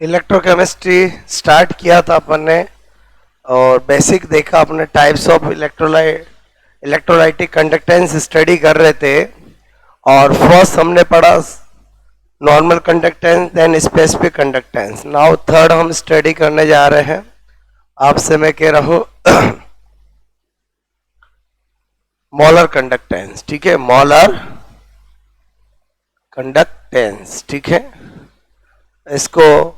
Electrochemistry start किया था अपन ने और बेसिक देखा अपने types of electrolytic conductance study कर रहे थे। और फर्स्ट हमने पढ़ा normal conductance, then specific conductance. Now third हम स्टडी करने जा रहे हैं। आपसे मैं कह रहा हूं मोलर कंडक्टेंस, ठीक है, मोलर कंडक्टेंस, ठीक है। इसको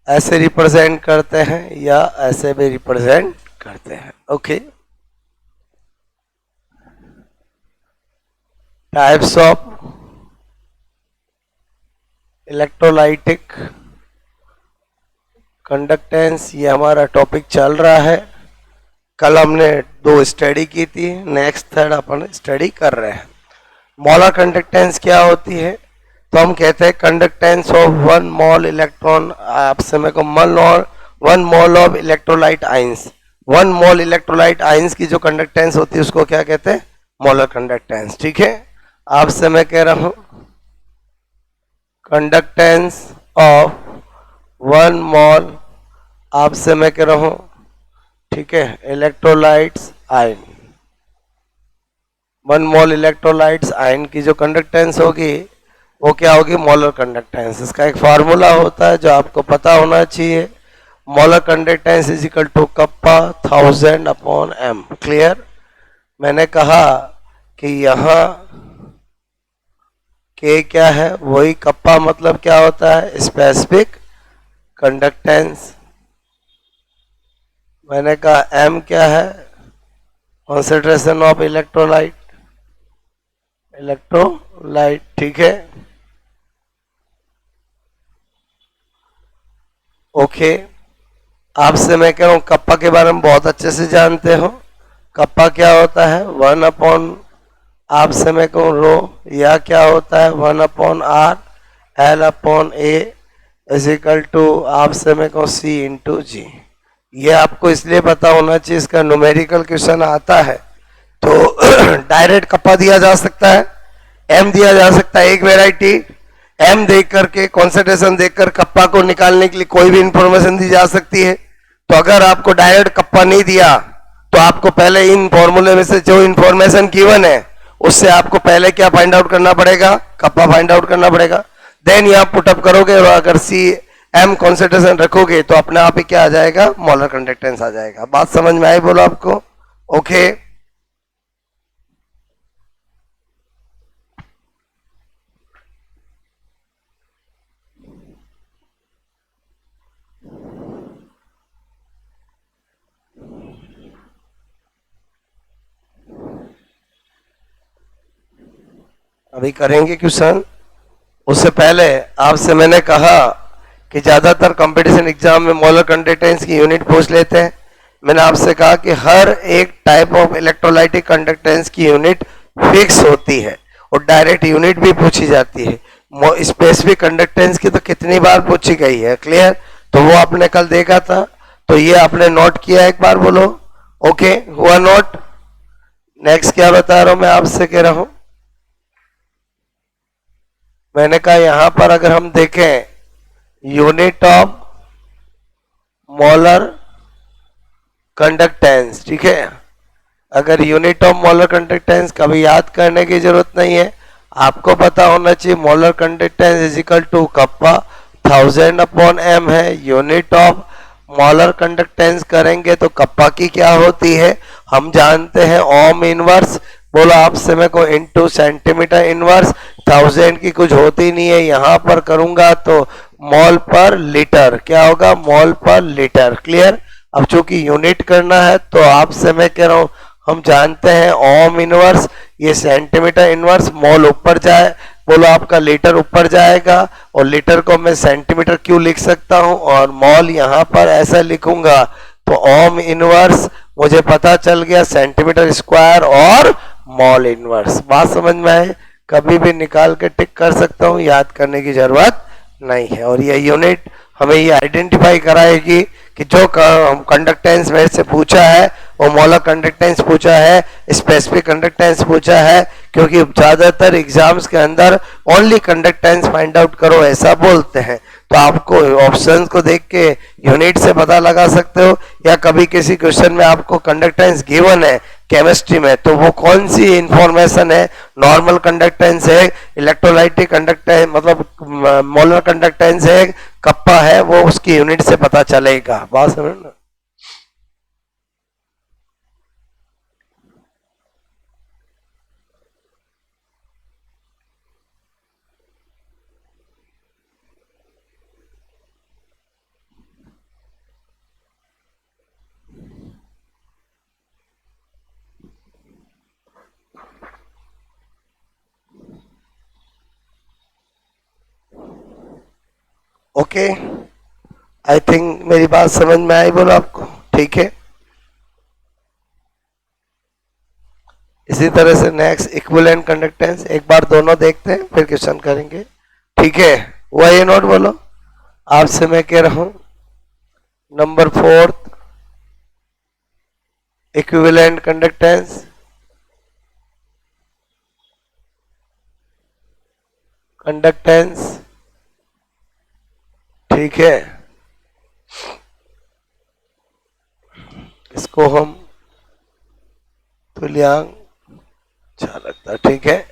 ऐसे रिप्रेजेंट करते हैं या ऐसे भी रिप्रेजेंट करते हैं, okay. Types of electrolytic conductance, ये हमारा टॉपिक चल रहा है। कल हमने 2 स्टडी की थी, नेक्स्ट थर्ड अपन स्टडी कर रहे हैं। मोलर कंडक्टेंस क्या होती है? तो हम कहते हैं कंडक्टेंस ऑफ 1 मोल इलेक्ट्रॉन, आपसे मेरे को 1 mole of electrolyte ions, 1 mole electrolyte ions की जो कंडक्टेंस होती है उसको क्या कहते हैं? मोलर कंडक्टेंस, ठीक है। आपसे मैं कह रहा हूं कंडक्टेंस ऑफ 1 मोल, आपसे मैं कह रहा हूं, ठीक है, इलेक्ट्रोलाइट्स आयन, 1 मोल इलेक्ट्रोलाइट्स आयन की जो कंडक्टेंस होगी वो क्या होगी? Molar conductance. इसका एक फार्मूला होता है जो आपको पता होना चाहिए। Molar conductance is equal to kappa 1000 upon m। Clear? मैंने कहा कि यहाँ के क्या है, वही कप्पा मतलब क्या होता है? Specific conductance. मैंने कहा m क्या है? कॉन्सेंट्रेशन ऑफ इलेक्ट्रोलाइट, ठीक है, ओके। आपसे मैं कह रहा हूं कप्पा के बारे में बहुत अच्छे से जानते हो। कप्पा क्या होता है? 1 अपॉन, आपसे मैं कहूँ रो, या क्या होता है? 1 upon R L upon A is equal to, आपसे मैं कहूँ सी इंटू जी। ये आपको इसलिए पता होना चाहिए, इसका न्यूमेरिकल क्वेश्चन आता है तो डायरेक्ट कप्पा दिया जा सकता है, एम दिया जा सकता है। एक वेराइटी एम देख करके, कॉन्सेंट्रेशन देखकर कप्पा को निकालने के लिए कोई भी इंफॉर्मेशन दी जा सकती है। तो अगर आपको डायरेक्ट कप्पा नहीं दिया तो आपको पहले इन फॉर्मूले में से जो इंफॉर्मेशन गिवन है उससे आपको पहले क्या फाइंड आउट करना पड़ेगा? कप्पा फाइंड आउट करना पड़ेगा। देन यहाँ पुटअप करोगे और अगर सी एम कॉन्सेंट्रेशन रखोगे तो अपने आप ही क्या आ जाएगा? मोलर कंडक्टेंस आ जाएगा। बात समझ में आई? बोलो आपको, ओके। अभी करेंगे क्वेश्चन। उससे पहले आपसे मैंने कहा कि ज्यादातर कंपटीशन एग्जाम में मोलर कंडक्टेंस की यूनिट पूछ लेते हैं। मैंने आपसे कहा कि हर एक टाइप ऑफ इलेक्ट्रोलाइटिक कंडक्टेंस की यूनिट फिक्स होती है और डायरेक्ट यूनिट भी पूछी जाती है। स्पेसिफिक कंडक्टेंस की तो कितनी बार पूछी गई है, क्लियर? तो वो आपने कल देखा था, तो ये आपने नोट किया, एक बार बोलो, ओके, हुआ नोट? नेक्स्ट क्या बता रहा हूं मैं आपसे, कह रहा हूं, मैंने कहा यहां पर अगर हम देखें यूनिट ऑफ मोलर कंडक्टेंस, ठीक है, अगर यूनिट ऑफ मोलर कंडक्टेंस कभी याद करने की जरूरत नहीं है, आपको पता होना चाहिए molar conductance is equal to kappa 1000 upon m है। यूनिट ऑफ मोलर कंडक्टेंस करेंगे तो कप्पा की क्या होती है? हम जानते हैं ओम इनवर्स। बोलो आपसे मैं को इनटू सेंटीमीटर इनवर्स। 1000 की कुछ होती नहीं है, यहां पर करूंगा तो मोल पर लीटर, क्या होगा? मोल पर लीटर, क्लियर? अब चूंकि यूनिट करना है तो आपसे मैं कह रहा हूं, हम जानते हैं ओम इनवर्स, ये सेंटीमीटर इनवर्स, मोल ऊपर जाए, बोलो आपका लीटर ऊपर जाएगा और लीटर को मैं सेंटीमीटर क्यों लिख सकता हूं और मोल यहां पर ऐसा लिखूंगा तो ओम इनवर्स मुझे पता चल गया, सेंटीमीटर स्क्वायर और मोल इनवर्स। बात समझ में आए? कभी भी निकाल के टिक कर सकता हूं, याद करने की जरूरत नहीं है। और ये यूनिट हमें ये आइडेंटिफाई कराएगी कि जो कंडक्टेंस मेरे से पूछा है वो मोलर कंडक्टेंस पूछा है, स्पेसिफिक कंडक्टेंस पूछा है, क्योंकि ज्यादातर एग्जाम्स के अंदर ओनली कंडक्टेंस फाइंड आउट करो ऐसा बोलते हैं। तो आपको ऑप्शंस को देख के यूनिट से पता लगा सकते हो, या कभी किसी क्वेश्चन में आपको कंडक्टेंस गिवन है केमिस्ट्री में, तो वो कौन सी इंफॉर्मेशन है, नॉर्मल कंडक्टेंस है, इलेक्ट्रोलाइटिक कंडक्टेंस मतलब मोलर कंडक्टेंस है, कप्पा है, वो उसकी यूनिट से पता चलेगा। बात समझ ना। ओके, आई थिंक मेरी बात समझ में आई बोलो आपको, ठीक है। इसी तरह से नेक्स्ट इक्विवेलेंट कंडक्टेंस, एक बार दोनों देखते हैं फिर क्वेश्चन करेंगे, ठीक है। वही नोट बोलो, आपसे मैं कह रहा हूं number fourth, equivalent conductance, conductance, ठीक है। इसको हम तुल्यांक अच्छा लगता है, ठीक है।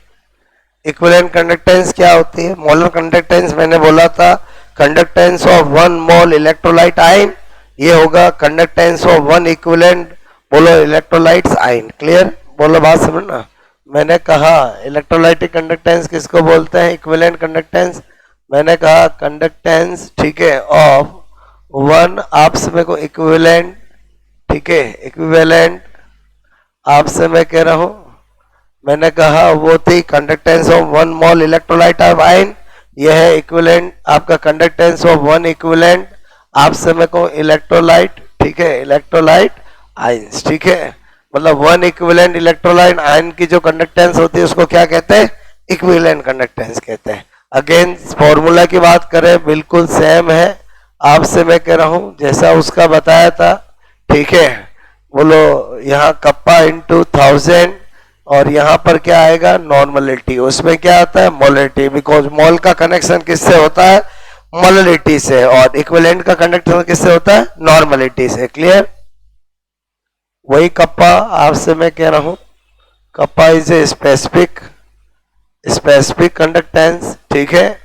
इक्विवेलेंट कंडक्टेंस क्या होती है? मोलर कंडक्टेंस मैंने बोला था conductance of one mole electrolyte ion, ये होगा कंडक्टेंस ऑफ वन इक्विवेलेंट बोलो इलेक्ट्रोलाइट्स आयन। क्लियर? बोलो, बात समझना। मैंने कहा इलेक्ट्रोलाइटिक कंडक्टेंस किसको बोलते हैं? Equivalent conductance. मैंने कहा कंडक्टेंस, ठीक है, ऑफ वन, आपसे मेरे को इक्विवेलेंट, ठीक है, इक्विवेलेंट आपसे मैं कह रहा हूं, मैंने कहा वो थी conductance of one mole electrolyte of ion, यह है इक्विवेलेंट आपका कंडक्टेंस ऑफ वन इक्विवेलेंट आपसे मेरे को इलेक्ट्रोलाइट, ठीक है, इलेक्ट्रोलाइट आयंस, ठीक है। मतलब वन इक्विवेलेंट इलेक्ट्रोलाइट आयन की जो कंडक्टेंस होती है उसको क्या कहते हैं? इक्विवेलेंट कंडक्टेंस कहते हैं। अगेन फॉर्मूला की बात करें बिल्कुल सेम है, आपसे मैं कह रहा हूं जैसा उसका बताया था, ठीक है। बोलो यहाँ कप्पा इंटू 1000, और यहाँ पर क्या आएगा? नॉर्मलिटी। उसमें क्या आता है? मोलरिटी, बिकॉज मोल का कनेक्शन किससे होता है? मोलरिटी से, और इक्विवेलेंट का कनेक्शन किससे होता है? नॉर्मलिटी से। क्लियर? वही कप्पा आपसे मैं कह रहा हूं, kappa is a specific specific conductance, ठीक है,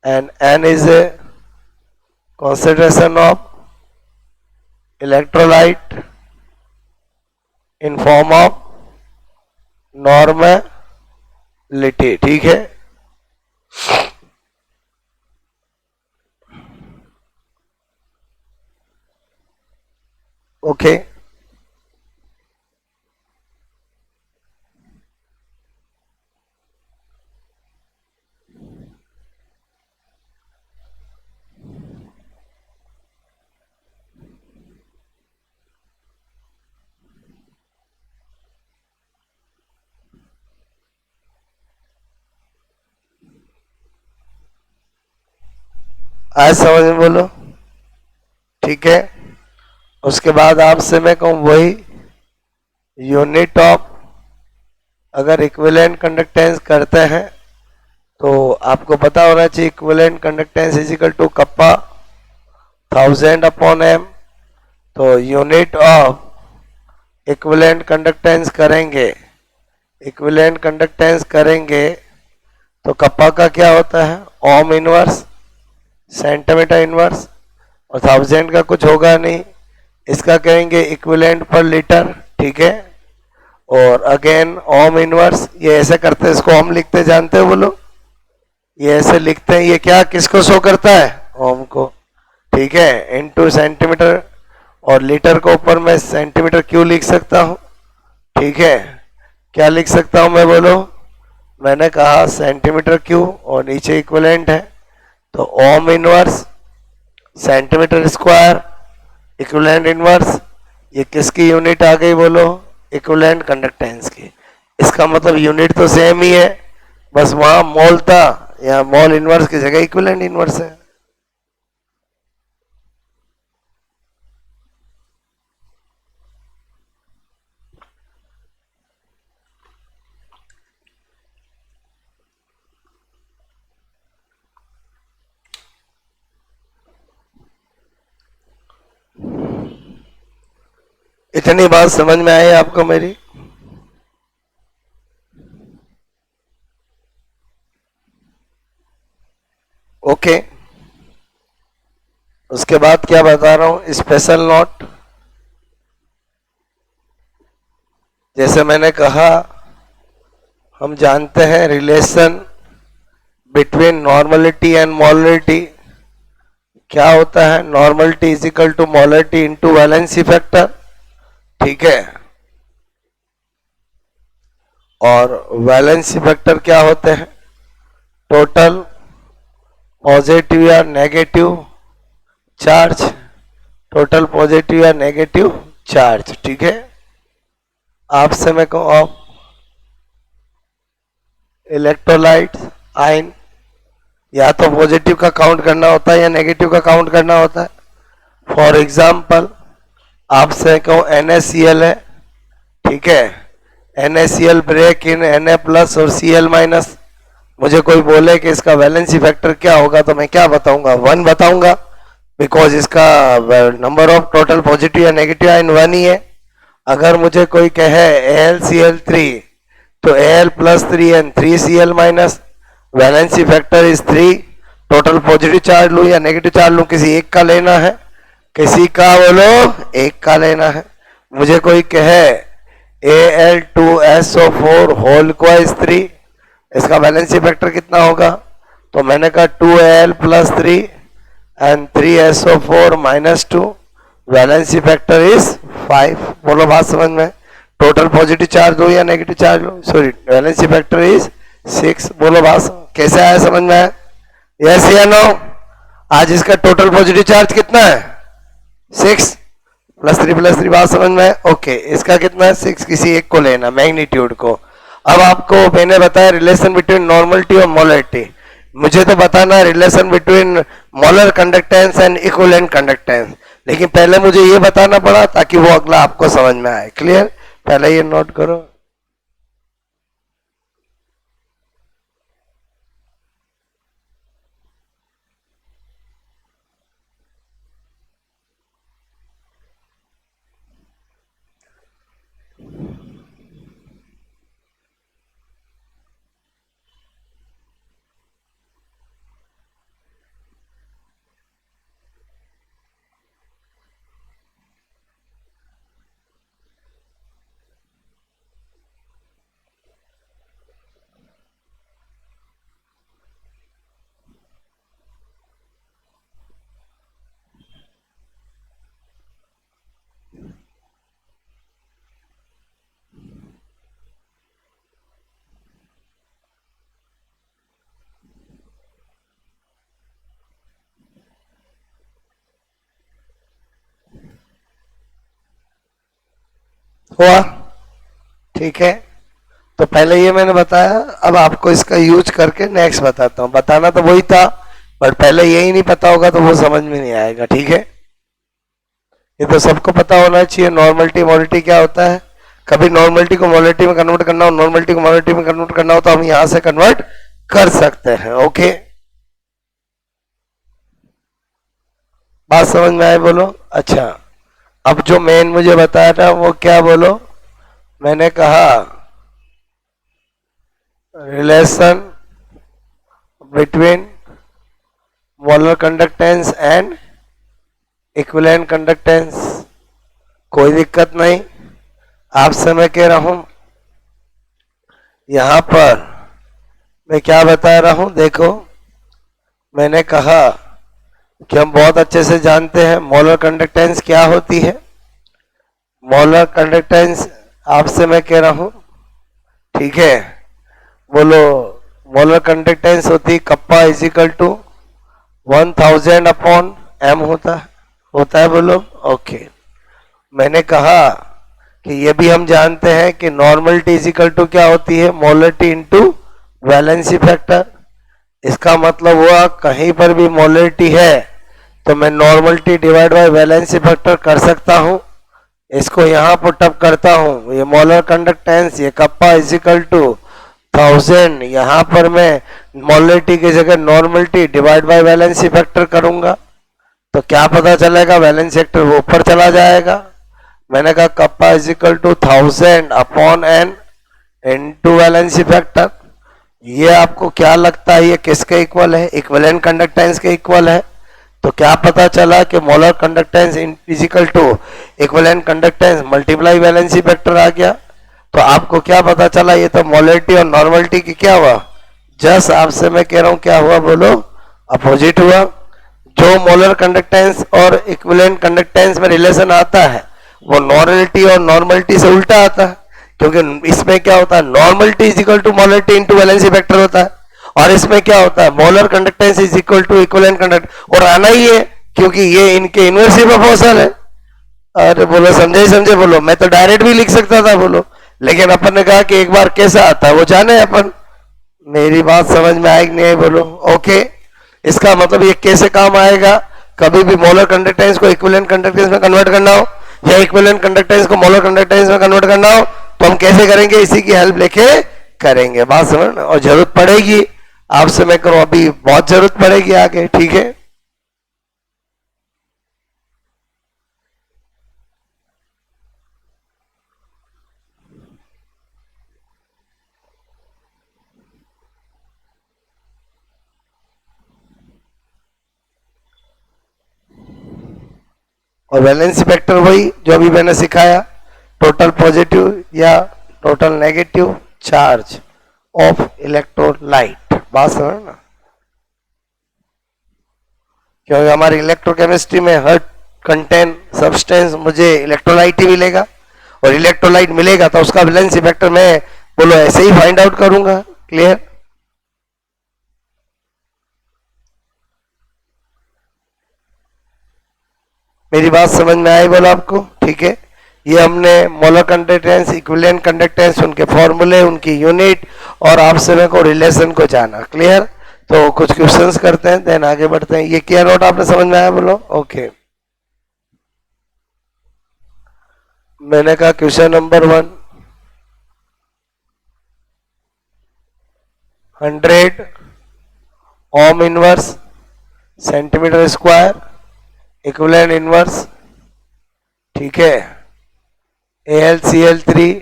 and N is a concentration of electrolyte in form of normality, ठीक है। ओके, आज समझ में बोलो, ठीक है। उसके बाद आपसे मैं कहूं वही यूनिट ऑफ, अगर इक्विवेलेंट कंडक्टेंस करते हैं तो आपको पता होना चाहिए equivalent conductance is equal to kappa 1000/m। तो यूनिट ऑफ इक्विवेलेंट कंडक्टेंस करेंगे, इक्विवेलेंट कंडक्टेंस करेंगे तो कप्पा का क्या होता है? ओम इनवर्स, सेंटीमीटर इनवर्स, और 1000 का कुछ होगा नहीं, इसका कहेंगे इक्विवेलेंट पर लीटर, ठीक है। और अगेन ओम इनवर्स, ये ऐसे करते हैं, इसको हम लिखते जानते हो बोलो, ये ऐसे लिखते हैं, ये क्या किसको शो करता है? ओम को, ठीक है, इनटू सेंटीमीटर, और लीटर को ऊपर मैं सेंटीमीटर क्यों लिख सकता हूं, ठीक है। क्या लिख सकता हूं मैं बोलो? मैंने कहा सेंटीमीटर क्यू, और नीचे इक्विवेलेंट है, तो ओम inverse centimetre square equivalent inverse, ये किसकी यूनिट आ गई बोलो? इक्विवेलेंट कंडक्टेंस की। इसका मतलब यूनिट तो सेम ही है, बस वहां मोल था, यहाँ मोल इनवर्स की जगह इक्विवेलेंट इनवर्स है। इतनी बात समझ में आई आपको मेरी? ओके। उसके बाद क्या बता रहा हूं, स्पेशल नोट। जैसे मैंने कहा, हम जानते हैं relation between normality and molarity क्या होता है। Normality is equal to molarity into valency factor, ठीक है। और वैलेंसी फैक्टर क्या होते हैं? टोटल पॉजिटिव या नेगेटिव चार्ज, टोटल पॉजिटिव या नेगेटिव चार्ज, ठीक है। आपसे मैं कहूँ अब इलेक्ट्रोलाइट आयन या तो पॉजिटिव का काउंट करना होता है या नेगेटिव का काउंट करना होता है। फॉर एग्जाम्पल आपसे कहूँ NaCl है, ठीक है। NaCl break in Na plus और Cl माइनस। मुझे कोई बोले कि इसका वैलेंसी फैक्टर क्या होगा तो मैं क्या बताऊंगा? 1 बताऊंगा, बिकॉज इसका नंबर ऑफ टोटल पॉजिटिव या नेगेटिव आयन 1 ही है। अगर मुझे कोई कहे AlCl3 तो Al plus 3n 3Cl minus, valency factor is 3। Total positive charge लूं या नेगेटिव चार्ज लूं, किसी एक का लेना है, किसी का बोलो एक का लेना है। मुझे कोई कहे Al2SO4 होल को इज 3, इसका वैलेंसी फैक्टर कितना होगा? तो मैंने कहा 2Al plus 3 and 3SO4 minus 2, valency factor is 5। बोलो बात समझ में? टोटल पॉजिटिव चार्ज लो या negative charge low, sorry valency factor is 6। बोलो बात कैसे आया, समझ में आया? यस या नो? आज इसका टोटल पॉजिटिव चार्ज कितना है? 6 प्लस 3 बात समझ में? ओके। इसका कितना है? 6। किसी एक को लेना, मैग्नीट्यूड को। अब आपको मैंने बताया रिलेशन बिटवीन नॉर्मलिटी और मोलरिटी। मुझे तो बताना relation between molar conductance and equivalent conductance, लेकिन पहले मुझे ये बताना पड़ा ताकि वो अगला आपको समझ में आए। क्लियर? पहले ये नोट करो। हुआ? ठीक है। तो पहले ये मैंने बताया, अब आपको इसका यूज करके नेक्स्ट बताता हूं। बताना तो वही था, पर पहले यही नहीं पता होगा तो वो समझ में नहीं आएगा, ठीक है। ये तो सबको पता होना चाहिए नॉर्मलिटी मोलरिटी क्या होता है। कभी नॉर्मलिटी को मोलरिटी में कन्वर्ट करना हो, नॉर्मलिटी को मोलरिटी में कन्वर्ट करना हो तो हम यहां से कन्वर्ट कर सकते हैं। ओके, बात समझ में आए? बोलो। अच्छा, अब जो मेन मुझे बताया था वो क्या? बोलो। मैंने कहा relation between molar conductance and equivalent conductance. कोई दिक्कत नहीं, आपसे मैं कह रहा हूं यहां पर मैं क्या बता रहा हूं। देखो, मैंने कहा कि हम बहुत अच्छे से जानते हैं मोलर कंडक्टेंस क्या होती है। मोलर कंडक्टेंस आपसे मैं कह रहा हूं, ठीक है। बोलो, मोलर कंडक्टेंस होती है kappa is equal to 1000 upon m होता है। बोलो। ओके, मैंने कहा कि ये भी हम जानते हैं कि नॉर्मलिटी इज इक्वल टू क्या होती है? Molarity into valency factor. इसका मतलब हुआ कहीं पर भी मोलरिटी है तो मैं normality divide by valency factor कर सकता हूं। इसको यहां पुट अप करता हूं, ये मोलर कंडक्टेंस, ये कप्पा इज इक्वल टू 1000। यहां पर मैं मोलरिटी की जगह normality divide by valency factor करूंगा तो क्या पता चलेगा? वैलेंसी फैक्टर वो ऊपर चला जाएगा। मैंने कहा kappa is equal to 1000 upon N into valency factor. ये आपको क्या लगता है ये किसके इक्वल है? इक्विवेलेंट कंडक्टेंस के इक्वल है। तो क्या पता चला कि molar conductance is equal to equivalent conductance multiply valency factor आ गया। तो आपको क्या पता चला? ये तो मोलरिटी और नॉर्मलिटी की क्या हुआ? जस्ट आपसे मैं कह रहा हूं क्या हुआ, बोलो? अपोजिट हुआ। जो मोलर कंडक्टेंस और इक्विवेलेंट कंडक्टेंस में रिलेशन आता है वो नॉर्मलिटी और नॉर्मलिटी से उल्टा आता है, क्योंकि इसमें क्या होता है? Normality is equal to molarity into valency factor होता है, और इसमें क्या होता है? Molar conductance is equal to equivalent conduct, और आना ही है क्योंकि ये इनके इनवर्स प्रोपोर्शनल है। अरे बोलो, समझे समझे? बोलो, मैं तो डायरेक्ट भी लिख सकता था, बोलो, लेकिन अपन ने कहा कि एक बार कैसा आता है वो जाने अपन। मेरी बात समझ में आएगी नहीं है? बोलो। ओके, इसका मतलब ये कैसे काम आएगा? कभी भी मोलर कंडक्टेंस को इक्विवेलेंट कंडक्टेंस में कन्वर्ट करना हो या इक्विवेलेंट कंडक्टेंस को मोलर कंडक्टेंस में कन्वर्ट करना हो तो हम कैसे करेंगे? इसी की हेल्प लेके करेंगे। बात समझ? और जरूरत पड़ेगी आपसे मैं करूं, अभी बहुत जरूरत पड़ेगी आगे, ठीक है? और वैलेंसी फैक्टर वही जो अभी मैंने सिखाया, टोटल पॉजिटिव या total negative charge of electrolyte. बात समझ ना? क्योंकि हमारी इलेक्ट्रोकेमिस्ट्री में हर कंटेंट सब्सटेंस मुझे इलेक्ट्रोलाइट ही मिलेगा, और इलेक्ट्रोलाइट मिलेगा तो उसका वैलेंसी फैक्टर मैं बोलो ऐसे ही फाइंड आउट करूंगा। क्लियर? मेरी बात समझ में आई? बोलो आपको? ठीक है, ये हमने मोलर कंडक्टेंस, इक्विवेलेंट कंडक्टेंस, उनके फॉर्मूले, उनकी यूनिट और आपसे मेरे को रिलेशन को जाना। क्लियर? तो कुछ क्वेश्चंस करते हैं, देन आगे बढ़ते हैं। ये क्या नोट आपने समझ में आया? बोलो। ओके, मैंने कहा क्वेश्चन नंबर 1, 100 ओम inverse centimetre square equivalent inverse, ठीक है, AlCl3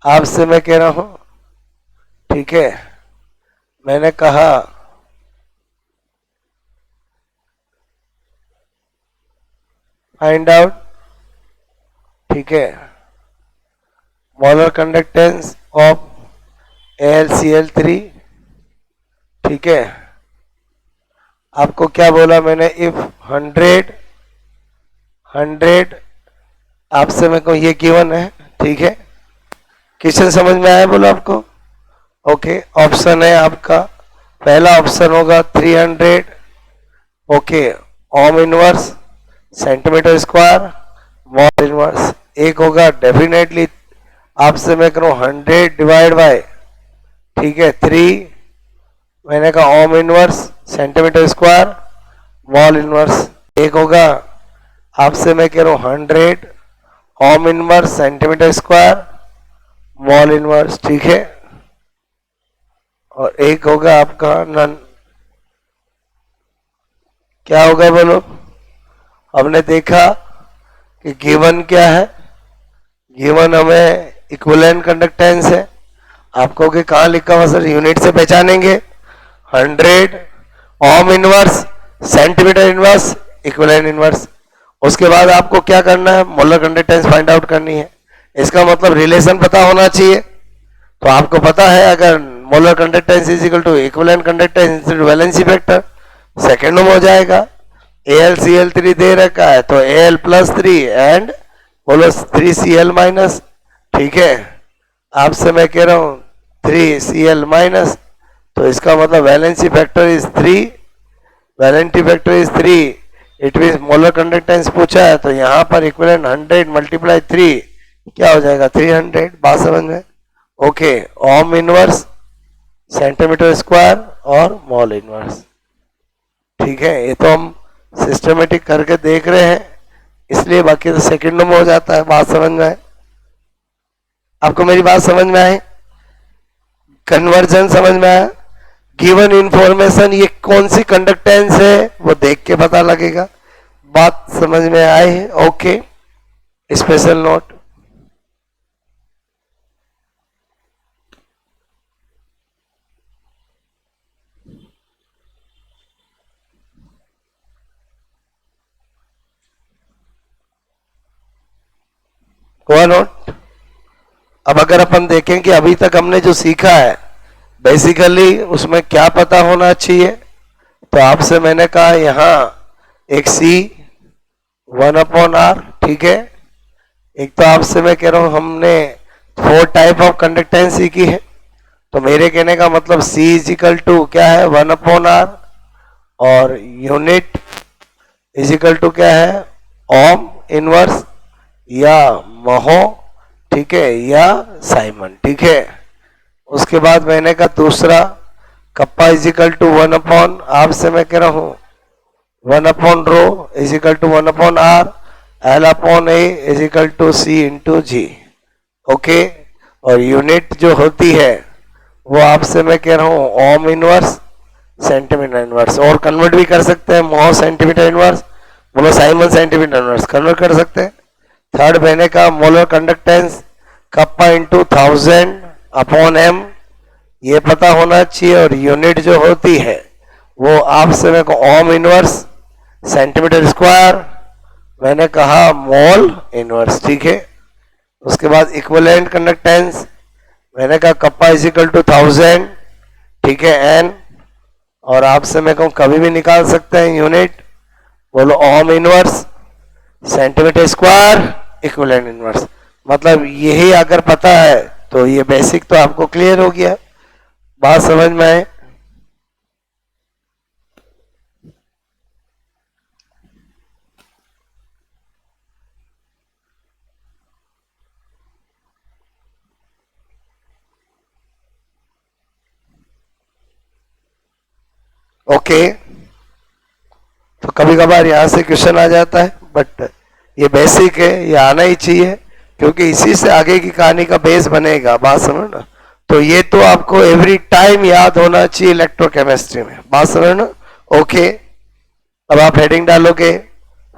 आपसे मैं कह रहा हूं, ठीक है? मैंने कहा फाइंड आउट, ठीक है, मोलर कंडक्टेंस ऑफ AlCl3, ठीक है? आपको क्या बोला मैंने? इफ 100 आपसे मैं कहूँ ये गिवन है, ठीक है? क्वेश्चन समझ में आया? बोलो आपको। ओके, ऑप्शन है आपका, पहला ऑप्शन होगा 300, ओके, ओम inverse centimetre square wall inverse. एक होगा डेफिनेटली आपसे मैं करूँ 100 डिवाइड बाय, ठीक है, 3, मैंने कहा ओम inverse centimetre square wall inverse. एक होगा आपसे मैं कह रहा हूँ 100 ओम inverse centimetre square wall inverse, ठीक है? और एक होगा आपका नन। क्या होगा बोलो? हमने देखा कि गिवन क्या है? गिवन हमें इक्विवेलेंट कंडक्टेंस है। आपको कि कहाँ लिखा हुआ सर? यूनिट से पहचानेंगे। 100 ओम inverse centimetre inverse equivalent inverse. उसके बाद आपको क्या करना है? मोलर कंडक्टेंस फाइंड आउट करनी है। इसका मतलब रिलेशन पता होना चाहिए। तो आपको पता है अगर molar conductance is equal to equivalent conductance valency factor, second में हो जाएगा। AlCl3 दे रखा है तो Al प्लस 3 एंड बोलो 3Cl माइनस, ठीक है? आपसे मैं कह रहा हूं 3Cl माइनस, तो इसका मतलब valency factor is 3, valency factor is 3, it mean molar conductance पूछा है तो यहां पर इक्विवेलेंट 100 मल्टीप्लाई 3 क्या हो जाएगा? 300। बात समझ में? ओके, ओम इनवर्स सेंटीमीटर स्क्वायर और मोल इनवर्स, ठीक है? ये तो हम सिस्टमेटिक करके देख रहे हैं, इसलिए बाकी तो सेकंडों में हो जाता है। बात समझ में आए? आपको मेरी बात समझ में आए? कन्वर्जन समझ में आया? गिवन इंफॉर्मेशन ये कौन सी कंडक्टेंस है वो देख के पता लगेगा। बात समझ में आए? Okay, special note. हुआ नोट। अब अगर अपन देखें कि अभी तक हमने जो सीखा है बेसिकली उसमें क्या पता होना चाहिए, तो आपसे मैंने कहा यहां एक सी 1/r, ठीक है। एक तो आपसे मैं कह रहा हूं हमने 4 टाइप ऑफ कंडक्टेंस सीखी है, तो मेरे कहने का मतलब C इज इक्वल टू क्या है 1/r, और यूनिट इज इक्वल टू क्या है ओम इनवर्स या महो, ठीक है, या साइमन, ठीक है। उसके बाद मैंने कहा दूसरा कप्पा इज इक्वल टू 1/, आपसे मैं कह रहा हूं 1/रो is equal to 1/r, L/A is equal to C into G, okay. और यूनिट जो होती है वो आपसे मैं कह रहा हूं ओम इनवर्स सेंटीमीटर इनवर्स, और कन्वर्ट भी कर सकते हैं मोह सेंटीमीटर इनवर्स, बोलो साइमन सेंटीमीटर इनवर्स कन्वर्ट कर सकते हैं। थर्ड मैंने कहा molar conductance kappa into 1000/m, ये पता होना चाहिए, और यूनिट जो होती है वो आपसे मेरे को ओम इनवर्स सेंटीमीटर स्क्वायर, मैंने कहा मोल इनवर्स, ठीक है। उसके बाद इक्विवेलेंट कंडक्टेंस मैंने कहा कप्पा इज इक्वल टू 1000, ठीक है, एन, और आपसे मैं कहूँ कभी भी निकाल सकते हैं यूनिट, बोलो ओम inverse centimetre square equivalent inverse. मतलब यही अगर पता है तो ये बेसिक तो आपको क्लियर हो गया, बात समझ में आए। ओके, तो कभी कभार यहाँ से क्वेश्चन आ जाता है, बट ये बेसिक है, ये आना ही चाहिए, क्योंकि इसी से आगे की कहानी का बेस बनेगा, बात समझ ना। तो ये तो आपको एवरी टाइम याद होना चाहिए इलेक्ट्रोकेमिस्ट्री में, बात समझ ना। ओके, अब आप हेडिंग डालोगे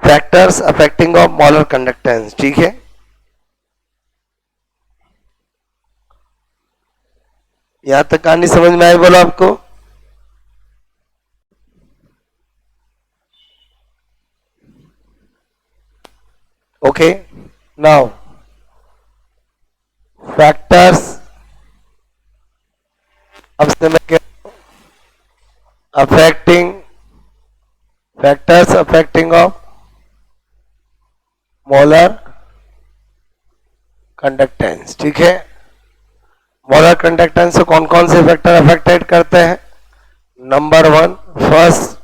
factors affecting of molar conductance, ठीक है। यहां तक कहानी समझ में आई, बोलो आपको। ओके, नाउ फैक्टर्स, अब से मैं affecting factors affecting of molar conductance, ठीक है। मोलर कंडक्टेंस से कौन कौन से फैक्टर अफेक्टेड करते हैं? नंबर 1 फर्स्ट,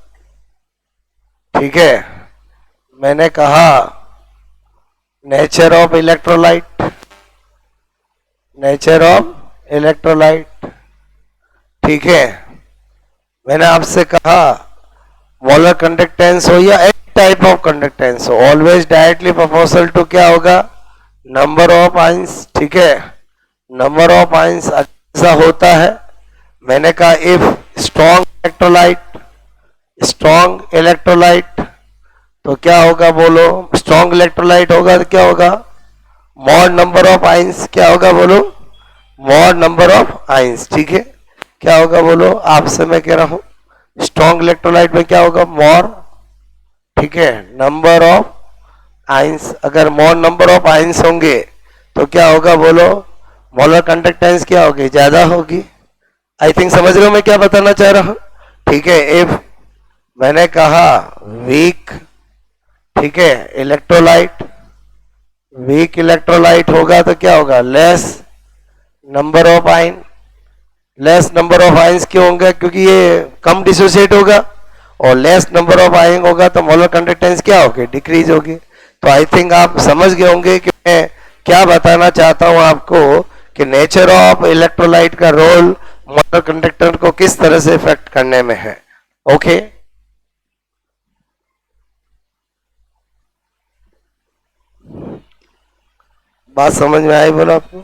ठीक है, मैंने कहा nature of electrolyte, nature of electrolyte, ठीक है। मैंने आपसे कहा मोलर कंडक्टेंस हो या एक टाइप ऑफ कंडक्टेंस हो, ऑलवेज डायरेक्टली प्रोपोर्शनल टू क्या होगा, नंबर ऑफ आइंस, ठीक है। नंबर ऑफ आइंस ऐसा होता है, मैंने कहा इफ स्ट्रॉन्ग इलेक्ट्रोलाइट तो क्या होगा, बोलो स्ट्रॉन्ग इलेक्ट्रोलाइट होगा तो क्या होगा, मॉड नंबर ऑफ आइंस, क्या होगा बोलो, मॉड नंबर ऑफ आइंस, ठीक है। क्या होगा बोलो, आपसे मैं कह रहा हूं स्ट्रॉन्ग इलेक्ट्रोलाइट में क्या होगा, मोर, ठीक है, नंबर ऑफ आइंस। अगर मोर नंबर ऑफ आइंस होंगे तो क्या होगा बोलो, मोलर कंडक्टेंस क्या होगी, ज्यादा होगी। आई थिंक समझ रहे हो मैं क्या बताना चाह रहा हूं, ठीक है। इफ मैंने कहा वीक, ठीक है, वीक इलेक्ट्रोलाइट होगा तो क्या होगा, लेस नंबर ऑफ आइन। लेस नंबर ऑफ आइंस क्यों होंगे, क्योंकि ये कम डिसोसिएट होगा, और लेस नंबर ऑफ आइन होगा तो मोलर कंडक्टेंस क्या होगी, डिक्रीज होगी। तो आई थिंक आप समझ गए होंगे कि मैं क्या बताना चाहता हूं आपको, कि नेचर ऑफ इलेक्ट्रोलाइट का रोल मोलर कंडक्टर को किस तरह से इफेक्ट करने में है। ओके, बात समझ में आई बोलो आपको।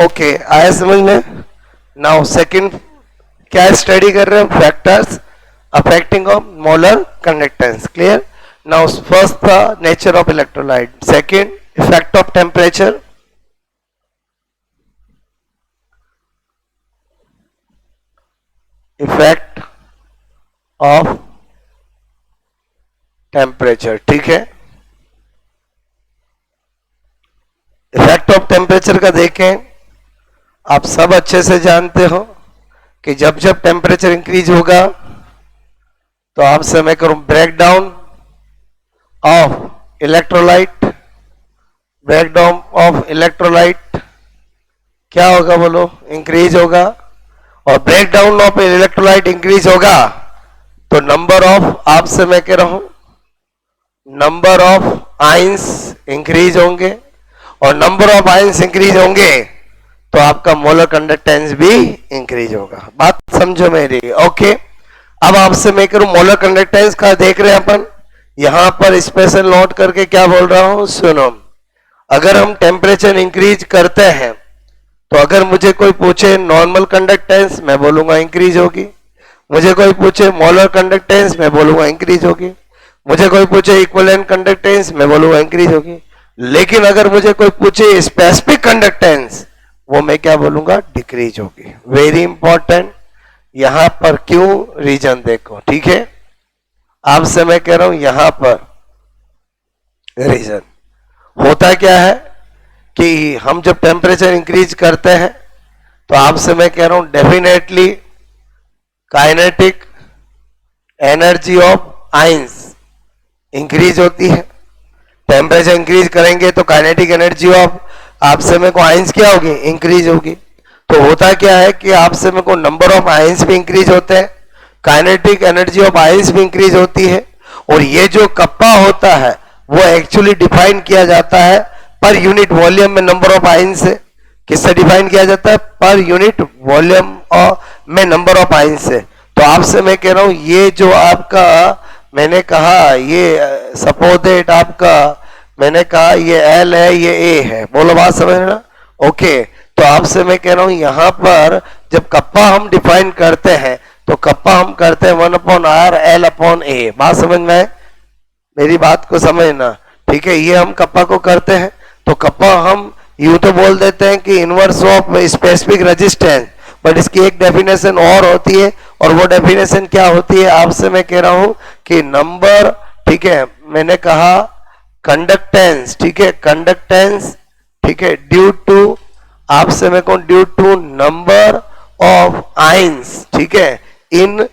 ओके, आया समझ में? नाउ सेकंड क्या स्टडी कर रहे हैं? Factors affecting of molar conductance. Clear? Now first the nature of electrolyte, second effect of temperature, effect of temperature. ठीक है, इफेक्ट ऑफ टेम्परेचर का देखें. आप सब अच्छे से जानते हो कि जब जब टेम्परेचर इंक्रीज होगा तो आपसे मैं करूं break down of electrolyte. Break down of electrolyte क्या होगा बोलो? इंक्रीज होगा. और break down of electrolyte increase होगा तो नंबर ऑफ, आपसे मैं कह रहा हूं, नंबर ऑफ आयंस इंक्रीज होंगे. और नंबर ऑफ आयंस इंक्रीज होंगे तो आपका मोलर कंडक्टेंस भी इंक्रीज होगा. बात समझो मेरी. ओके, अब आपसे मैं करूं मोलर कंडक्टेंस का देख रहे हैं अपन. यहां पर स्पेशल नोट करके क्या बोल रहा हूं, सुनो. अगर हम टेम्परेचर इंक्रीज करते हैं तो अगर मुझे कोई पूछे नॉर्मल कंडक्टेंस, मैं बोलूंगा इंक्रीज होगी. मुझे कोई पूछे मोलर कंडक्टेंस, मैं बोलूंगा इंक्रीज होगी. मुझे कोई पूछे इक्विवेलेंट कंडक्टेंस, मैं बोलूंगा इंक्रीज होगी. लेकिन अगर मुझे कोई पूछे स्पेसिफिक कंडक्टेंस, वो मैं क्या बोलूंगा? डिक्रीज होगी. Very important. यहां पर क्यों? रीजन देखो. ठीक है, आपसे मैं कह रहा हूं यहां पर रीजन होता क्या है कि हम जब टेम्परेचर इंक्रीज करते हैं तो आपसे मैं कह रहा हूं definitely kinetic energy of ions increase होती है. टेम्परेचर इंक्रीज करेंगे तो काइनेटिक एनर्जी ऑफ आपसे में को आयंस क्या होगी? इंक्रीज होगी. तो होता क्या है कि आपसे में को नंबर ऑफ आयंस भी इंक्रीज होते हैं, काइनेटिक एनर्जी ऑफ आयंस भी इंक्रीज होती है. और ये जो कप्पा होता है वो एक्चुअली डिफाइन किया जाता है पर यूनिट वॉल्यूम में नंबर ऑफ आयंस से. किससे डिफाइन किया जाता है? पर यूनिट वॉल्यूम में नंबर ऑफ आयंस से. तो आपसे मैं कह रहा हूं ये जो आपका मैंने कहा, ये सपोज दैट आपका मैंने कहा ये L है, ये A है. बोलो बात समझ रहे ना? ओके, तो आपसे मैं कह रहा हूं यहां पर जब कप्पा हम डिफाइन करते हैं तो कप्पा हम करते हैं 1/r L/A. बात समझ में है? मेरी बात को समझना. ठीक है, ये हम कप्पा को करते हैं तो कप्पा हम यूं तो बोल देते हैं कि inverse of specific resistance, but इसकी एक डेफिनेशन और होती है. और वो डेफिनेशन क्या होती है? आपसे मैं कह रहा हूं कि नंबर, ठीक है, मैंने कहा कंडक्टेंस, ठीक है, कंडक्टेंस, ठीक है, ड्यू टू आपसे मैं कहूं due to number of ions, ठीक है, इन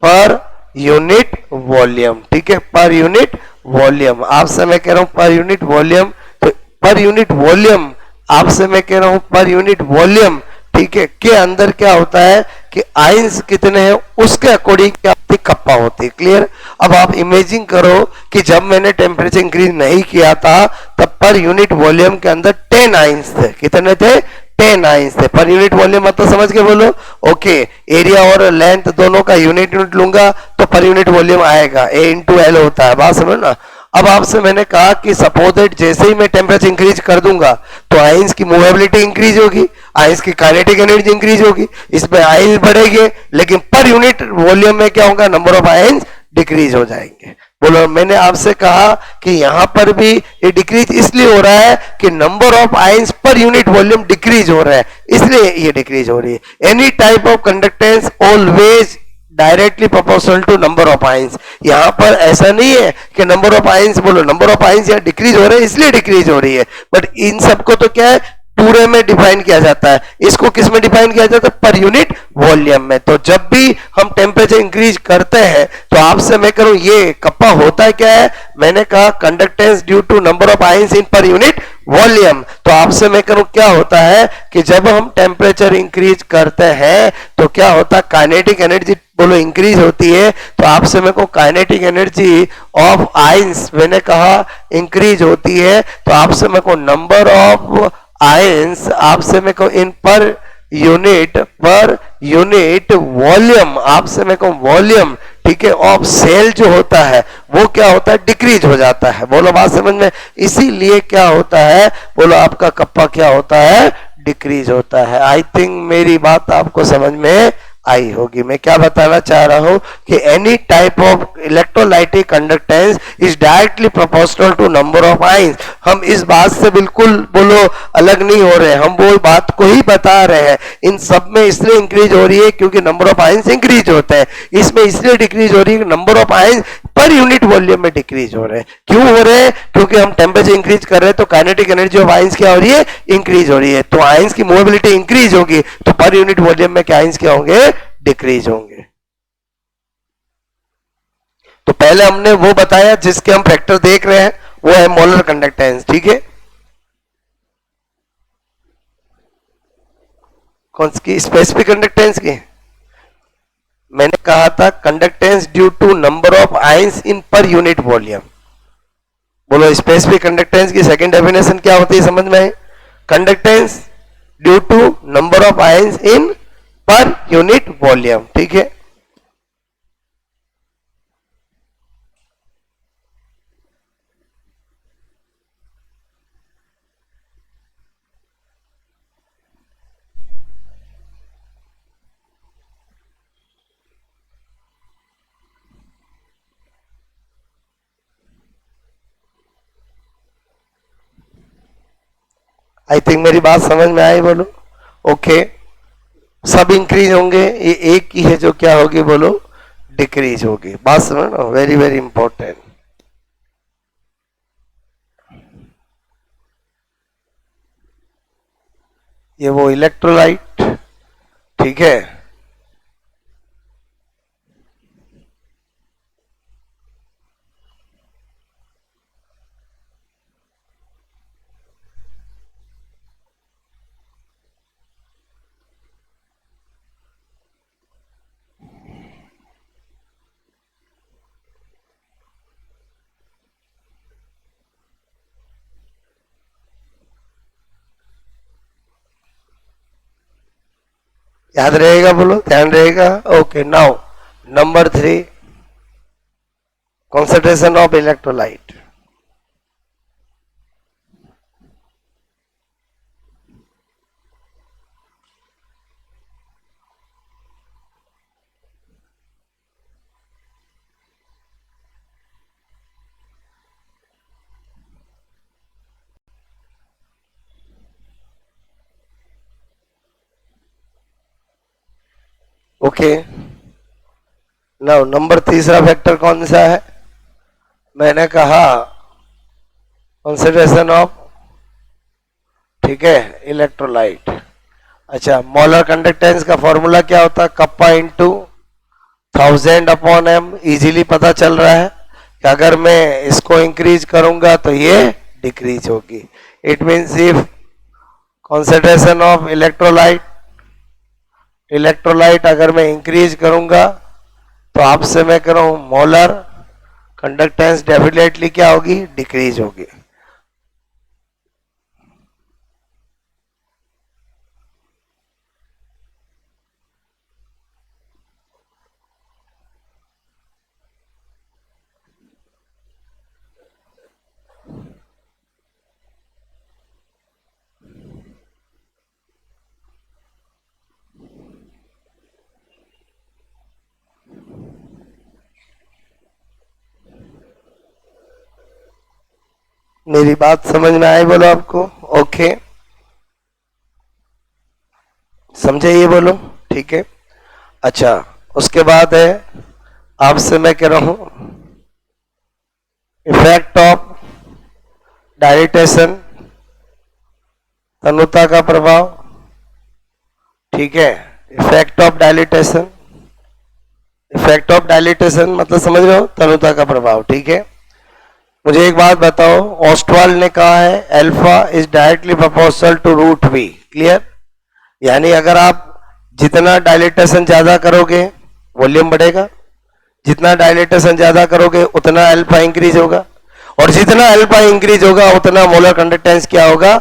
पर यूनिट वॉल्यूम. ठीक है, पर यूनिट वॉल्यूम. आपसे मैं कह रहा हूं पर यूनिट वॉल्यूम. तो पर यूनिट वॉल्यूम आपसे मैं कह रहा हूं पर यूनिट वॉल्यूम, ठीक है, के अंदर क्या होता है कि आयंस कितने हैं उसके अकॉर्डिंग क्या कप्पा होती है. क्लियर? अब आप इमेजिन करो कि जब मैंने टेम्परेचर इंक्रीज नहीं किया था तब पर यूनिट वॉल्यूम के अंदर 10 आयंस थे. कितने थे? 10 आयंस थे. पर यूनिट वॉल्यूम मतलब समझ के बोलो. ओके, एरिया और लेंथ दोनों का यूनिट लूंगा तो पर यूनिट वॉल्यूम आएगा, A/L होता है. बात समझ ना? अब आपसे मैंने कहा कि सपोज दैट जैसे ही मैं टेम्परेचर इंक्रीज कर दूंगा तो आयंस की मूवेबिलिटी इंक्रीज होगी, आयंस की काइनेटिक एनर्जी इंक्रीज होगी, इसमें आयंस बढ़ेंगे, लेकिन पर यूनिट वॉल्यूम में क्या होगा? नंबर ऑफ आयंस डिक्रीज हो जाएंगे. बोलो, मैंने आपसे कहा कि यहां पर भी ये डिक्रीज इसलिए हो रहा है कि number of ions per unit volume decrease हो रहा है, इसलिए ये डिक्रीज हो रही है. Any type of conductance always directly proportional to number of ions. यहां पर ऐसा नहीं है कि नंबर ऑफ आयंस, बोलो नंबर ऑफ आयंस यहां डिक्रीज हो रहे हैं इसलिए डिक्रीज हो रही है, बट इन सबको तो क्या है? पूरे में डिफाइन किया जाता है. इसको किस में डिफाइन किया जाता है? पर यूनिट वॉल्यूम में. तो जब भी हम टेम्परेचर इंक्रीज करते हैं तो आपसे मैं करूं ये कप्पा होता है क्या है? मैंने कहा conductance due to number of ions in per unit volume. तो आपसे मैं करूं क्या होता है कि जब हम टेम्परेचर इंक्रीज करते हैं तो क्या होता है? काइनेटिक एनर्जी बोलो इंक्रीज होती है. तो आपसे मेरे को काइनेटिक एनर्जी ऑफ आयंस मैंने कहा इंक्रीज होती है. तो आपसे मेरे को नंबर ऑफ आयंस आपसे मेरे को इन पर यूनिट वॉल्यूम, आपसे मेरे को वॉल्यूम, ठीक है, ऑफ सेल जो होता है वो क्या होता है? डिक्रीज हो जाता है. बोलो बात समझ में? इसीलिए क्या होता है? बोलो आपका कप्पा क्या होता है? डिक्रीज होता है। आई थिंक मेरी बात आपको समझ में आई होगी। मैं क्या बताना चाह रहा हूं कि any type of electrolytic conductance is directly proportional to number of ions. हम इस बात से बिल्कुल बोलो अलग नहीं हो रहे, हम वो बात को ही बता रहे हैं। इन सब में इसलिए इंक्रीज हो रही है क्योंकि नंबर ऑफ आयंस इंक्रीज होते हैं, इसमें इसलिए डिक्रीज हो रही है number of ions per unit volume में डिक्रीज हो रहे हैं। क्यों हो रहे हैं? क्योंकि हम टेम्परेचर इंक्रीज कर रहे हैं तो काइनेटिक एनर्जी ऑफ आयंस क्या हो रही है? इंक्रीज हो रही है। तो आयंस की मूवेबिलिटी इंक्रीज होगी तो पर यूनिट वॉल्यूम में क्या आयंस क्या होंगे? डिक्रीज होंगे। तो पहले हमने वो बताया जिसके हम फैक्टर देख रहे हैं, वो है मोलर कंडक्टेंस। ठीक है, कौन सी? स्पेसिफिक कंडक्टेंस की मैंने कहा था conductance due to number of ions in per unit volume. बोलो स्पेसिफिक कंडक्टेंस की सेकंड डेफिनेशन क्या होती है समझ में आई? Conductance due to number of ions in per unit volume. ठीक है, आई थिंक मेरी बात समझ में आई। बोलो ओके, सब इंक्रीज होंगे, ये एक ही है जो क्या होगी? बोलो डिक्रीज होगी। बात समझ, वेरी वेरी इंपॉर्टेंट। ये वो इलेक्ट्रोलाइट, ठीक है, याद रहेगा? बोलो ध्यान रहेगा? Okay, now number 3, concentration of electrolyte। Okay, now number तीसरा फैक्टर कौन सा है? मैंने कहा कंसिडरेशन ऑफ, ठीक है, इलेक्ट्रोलाइट। अच्छा, मोलर कंडक्टेंस का फॉर्मूला क्या होता है? Kappa into 1000/m। इजीली पता चल रहा है कि अगर मैं इसको इंक्रीज करूंगा तो ये डिक्रीज होगी। It means if consideration of electrolyte अगर मैं इंक्रीज करूंगा तो आपसे मैं करूं मोलर कंडक्टेंस डेफिनेटली क्या होगी? डिक्रीज होगी। मेरी बात समझ में आई? बोलो आपको ओके, समझे? ये बोलो ठीक है। अच्छा, उसके बाद है आपसे मैं कह रहा हूं इफेक्ट ऑफ डायलेटेशन, तनुता का प्रभाव। ठीक है, effect of dilatation, effect of dilatation मतलब समझ रहे हो? तनुता का प्रभाव। ठीक है, मुझे एक बात बताओ, ऑस्टवाल्ड ने कहा है alpha is directly proportional to root V. Clear? यानी अगर आप जितना डायलेटेशन ज्यादा करोगे वॉल्यूम बढ़ेगा, जितना डायलेटेशन ज्यादा करोगे उतना अल्फा इंक्रीज होगा, और जितना अल्फा इंक्रीज होगा उतना मोलर कंडक्टेंस क्या होगा?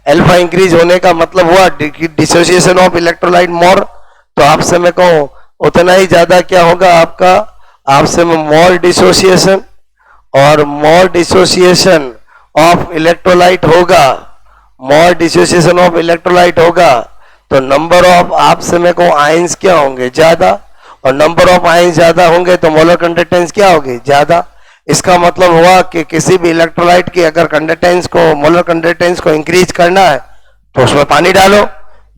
अल्फा इंक्रीज होने का मतलब हुआ डिसोसिएशन ऑफ इलेक्ट्रोलाइट मोर। तो आपसे मैं कहूं उतना ही ज्यादा क्या होगा आपका? आपसे मैं मोर डिसोसिएशन, और मोर डिसोसिएशन ऑफ इलेक्ट्रोलाइट होगा, मोर डिसोसिएशन ऑफ इलेक्ट्रोलाइट होगा तो नंबर ऑफ आप समय को आयंस क्या होंगे, ज्यादा, और नंबर ऑफ आयंस ज्यादा होंगे तो मोलर कंडक्टेंस क्या होगी, ज्यादा। इसका मतलब हुआ कि किसी भी इलेक्ट्रोलाइट की अगर कंडक्टेंस को, मोलर कंडक्टेंस को इंक्रीज करना है तो उसमें पानी डालो,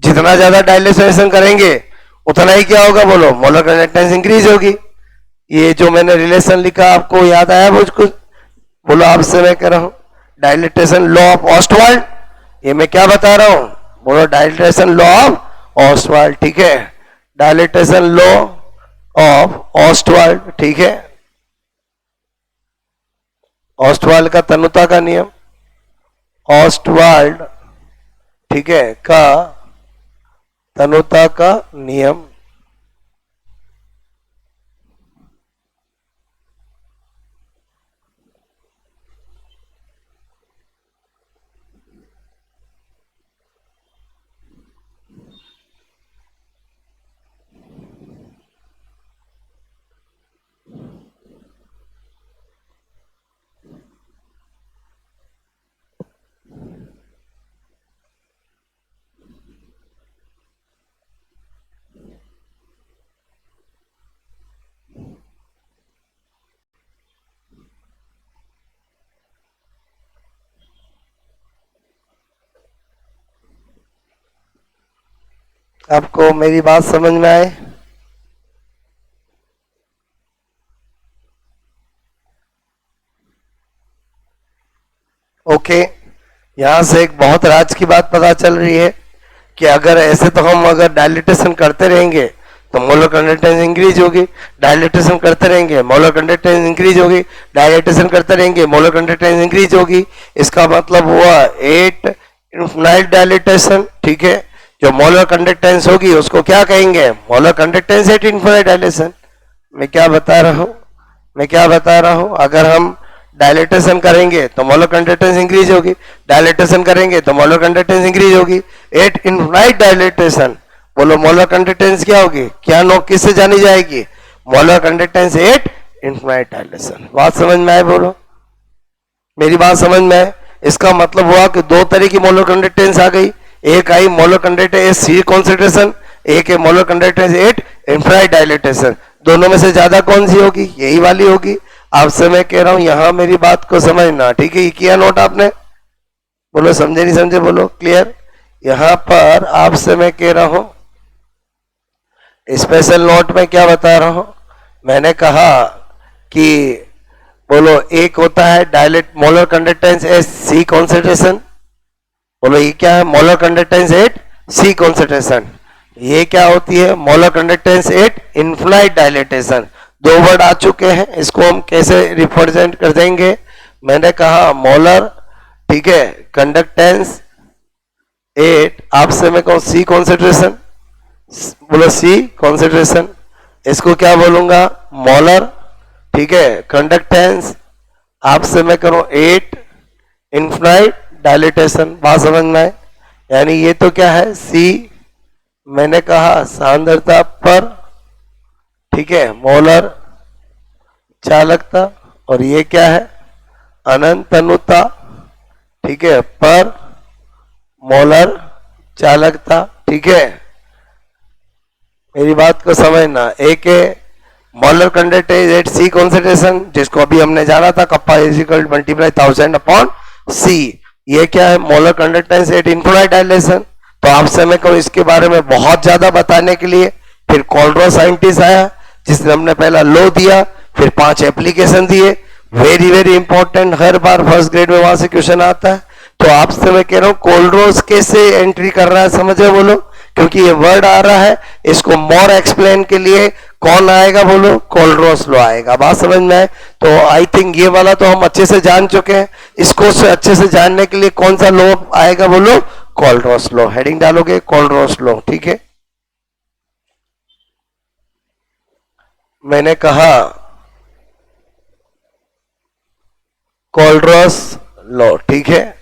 जितना ज्यादा डाइल्यूशन करेंगे उतना ही क्या होगा बोलो, मोलर कंडक्टेंस इंक्रीज होगी। ये जो मैंने रिलेशन लिखा आपको याद आया मुझको, बोलो आपसे मैं कह रहा हूं डायलिटेशन लॉ ऑफ ऑस्टवाल्ड, ये मैं क्या बता रहा हूं, बोलो डायलिटेशन लॉ ऑफ ऑस्टवाल्ड, ठीक है, डायलिटेशन लॉ ऑफ ऑस्टवाल्ड, ठीक है, ऑस्टवाल्ड का तन्यता का नियम, ऑस्टवाल्ड, ठीक है, का तन्यता का नियम। आपको मेरी बात समझ में आए? ओके, यहां से एक बहुत राज की बात पता चल रही है कि अगर ऐसे तो हम अगर डायलिटेशन करते रहेंगे तो मोलर कंडक्टेंस इंक्रीज होगी, डायलिटेशन करते रहेंगे मोलर कंडक्टेंस इंक्रीज होगी, डायलिटेशन करते रहेंगे मोलर कंडक्टेंस इंक्रीज होगी। इसका मतलब हुआ 8 इनफिनाइट डायलिटेशन, ठीक है, जो मोलर कंडक्टेंस होगी उसको क्या कहेंगे, molar conductance at infinite dilution. मैं क्या बता रहा हूं, मैं क्या बता रहा हूं, अगर हम डायलेटेशन करेंगे तो मोलर कंडक्टेंस इंक्रीज होगी, डायलेटेशन करेंगे तो मोलर कंडक्टेंस इंक्रीज होगी। एट इनफिनाइट डायलेटेशन, बोलो मोलर कंडक्टेंस क्या होगी, क्या नो किससे जानी जाएगी, molar conductance at infinite dilution. बात समझ में आए, बोलो मेरी बात समझ में आए? इसका मतलब हुआ कि दो तरह की मोलर कंडक्टेंस आ गई, एक आई मोलर कंडक्टेंस सी कॉन्सेंट्रेशन, एक है molar conductance at infinite dilatation. दोनों में से ज्यादा कौन सी होगी, यही वाली होगी। आपसे मैं कह रहा हूं यहां मेरी बात को समझना, ठीक है, ये किया नोट आपने, बोलो समझे नहीं समझे, बोलो क्लियर। यहां पर आपसे मैं कह रहा हूं स्पेशल नोट में क्या बता रहा हूं, मैंने कहा कि बोलो एक होता है dilute molar conductance at C concentration, बोलो ये क्या है, molar conductance at C concentration. ये क्या होती है, molar conductance at infinite dilatation. दो वर्ड आ चुके हैं, इसको हम कैसे रिप्रेजेंट कर देंगे, मैंने कहा मोलर, ठीक है, कंडक्टेंस एट, आपसे मैं कहूं सी कॉन्सेंट्रेशन, बोलो सी कॉन्सेंट्रेशन, इसको क्या बोलूंगा, मोलर, ठीक है, कंडक्टेंस, आपसे मैं करूं एट इनफिनाइट डायलेटेशन। बात समझ में आए? यानी ये तो क्या है, सी मैंने कहा सांद्रता पर, ठीक है, मोलर चालकता, और ये क्या है, अनंत अनुता, ठीक है, पर मोलर चालकता, ठीक है, मेरी बात को समझना। एक है molar conductance at C concentration, जिसको अभी हमने जाना था kappa is equal multiply 1000 upon C. ये क्या है, molar conductance at infinite dilution. तो आपसे मैं कहूं इसके बारे में बहुत ज्यादा बताने के लिए फिर कोल्ड्रो साइंटिस्ट आया जिसने हमने पहला लो दिया, फिर 5 एप्लीकेशन दिए, वेरी वेरी इंपॉर्टेंट, हर बार फर्स्ट ग्रेड में वहां से क्वेश्चन आता है। तो आपसे मैं कह रहा हूं कोल्ड्रोस कैसे एंट्री कर रहा है, समझे, बोलो, क्योंकि ये वर्ड आ रहा है, इसको मोर एक्सप्लेन के लिए कौन आएगा, बोलो कोल्ड्रोस लो आएगा। बात समझ में आए? तो आई थिंक ये वाला तो हम अच्छे से जान चुके हैं, इसको से अच्छे से जानने के लिए कौन सा लो आएगा, बोलो कोल्ड्रोस लो। हेडिंग डालोगे कोल्ड्रोस लो, ठीक है, मैंने कहा कोल्ड्रोस लो, ठीक है।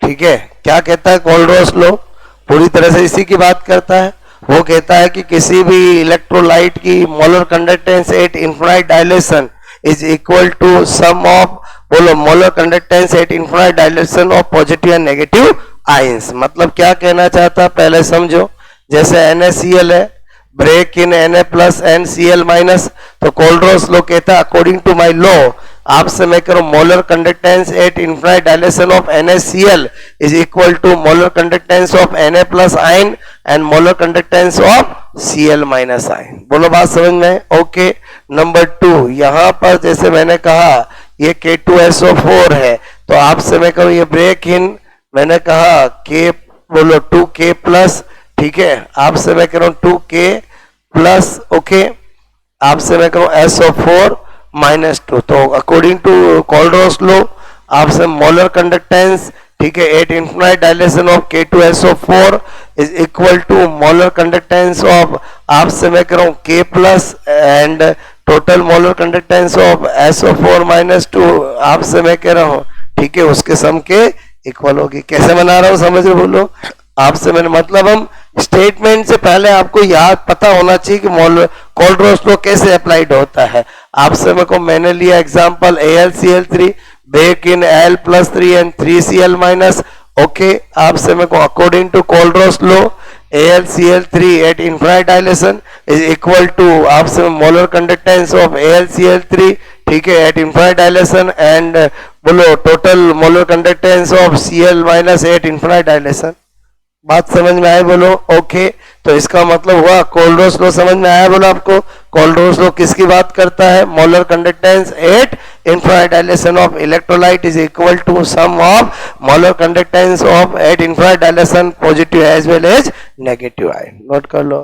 ठीक है, क्या कहता है कोल्ड्रोस लो, पूरी तरह से इसी की बात करता है। वो कहता है कि किसी भी इलेक्ट्रोलाइट की molar conductance at infinite dilution is equal to sum of, बोलो, molar conductance at infinite dilution of positive and negative ions. मतलब क्या कहना चाहता है पहले समझो। जैसे NaCl है, break in Na plus and Cl minus, तो कोल्ड्रोस लो कहता है अकॉर्डिंग टू माई लॉ, आपसे मैं करूं molar conductance at infinite dilution of NaCl is equal to molar conductance of Na plus ion and molar conductance of Cl minus ion. बोलो बात समझ में? ओके। नंबर 2, यहां पर जैसे मैंने कहा ये K2SO4 है, तो आपसे मैं कहूं ये ब्रेक इन, मैंने कहा K, बोलो 2K प्लस, ठीक है, आपसे मैं कह रहा हूं 2K प्लस, ओके, आपसे मैं कह रहा हूं SO4 माइनस 2। तो अकॉर्डिंग टू कोल्ड्रोस लो आपसे मोलर कंडक्टेंस, ठीक है, at infinite dilution of K2SO4 is equal to molar conductance of, आपसे मैं कह रहा हूं K plus and total molar conductance of SO4 minus 2, आपसे मैं कह रहा हूं, ठीक है, उसके सम के इक्वल होगी। कैसे बना रहा हूं समझ रहे? बोलो आपसे मैंने, मतलब हम स्टेटमेंट से पहले आपको याद पता होना चाहिए कि कोल्ड्रोस लॉ कैसे अप्लाइड होता है। आपसे मेरे को मैंने लिया example AlCl3 break in Al plus 3 and 3Cl minus, okay, आपसे मेरे को अकॉर्डिंग टू कोल्ड्रोस law AlCl3 at infinite dilution is equal to, आपसे मोलर कंडक्टेंस ऑफ AlCl3, ठीक है, एट इन्फिनाइट डायलेशन एंड बोलो total molar conductance of Cl minus at infinite dilution. बात समझ में आए? बोलो ओके। तो इसका मतलब हुआ कोल्ड्रोस लॉ समझ में आया? बोलो आपको कोल्ड्रोस लॉ किसकी बात करता है? Molar conductance at infinite dilution of electrolyte is equal to sum of molar conductance of at infinite dilution positive as well as negative ion. Note कर लो।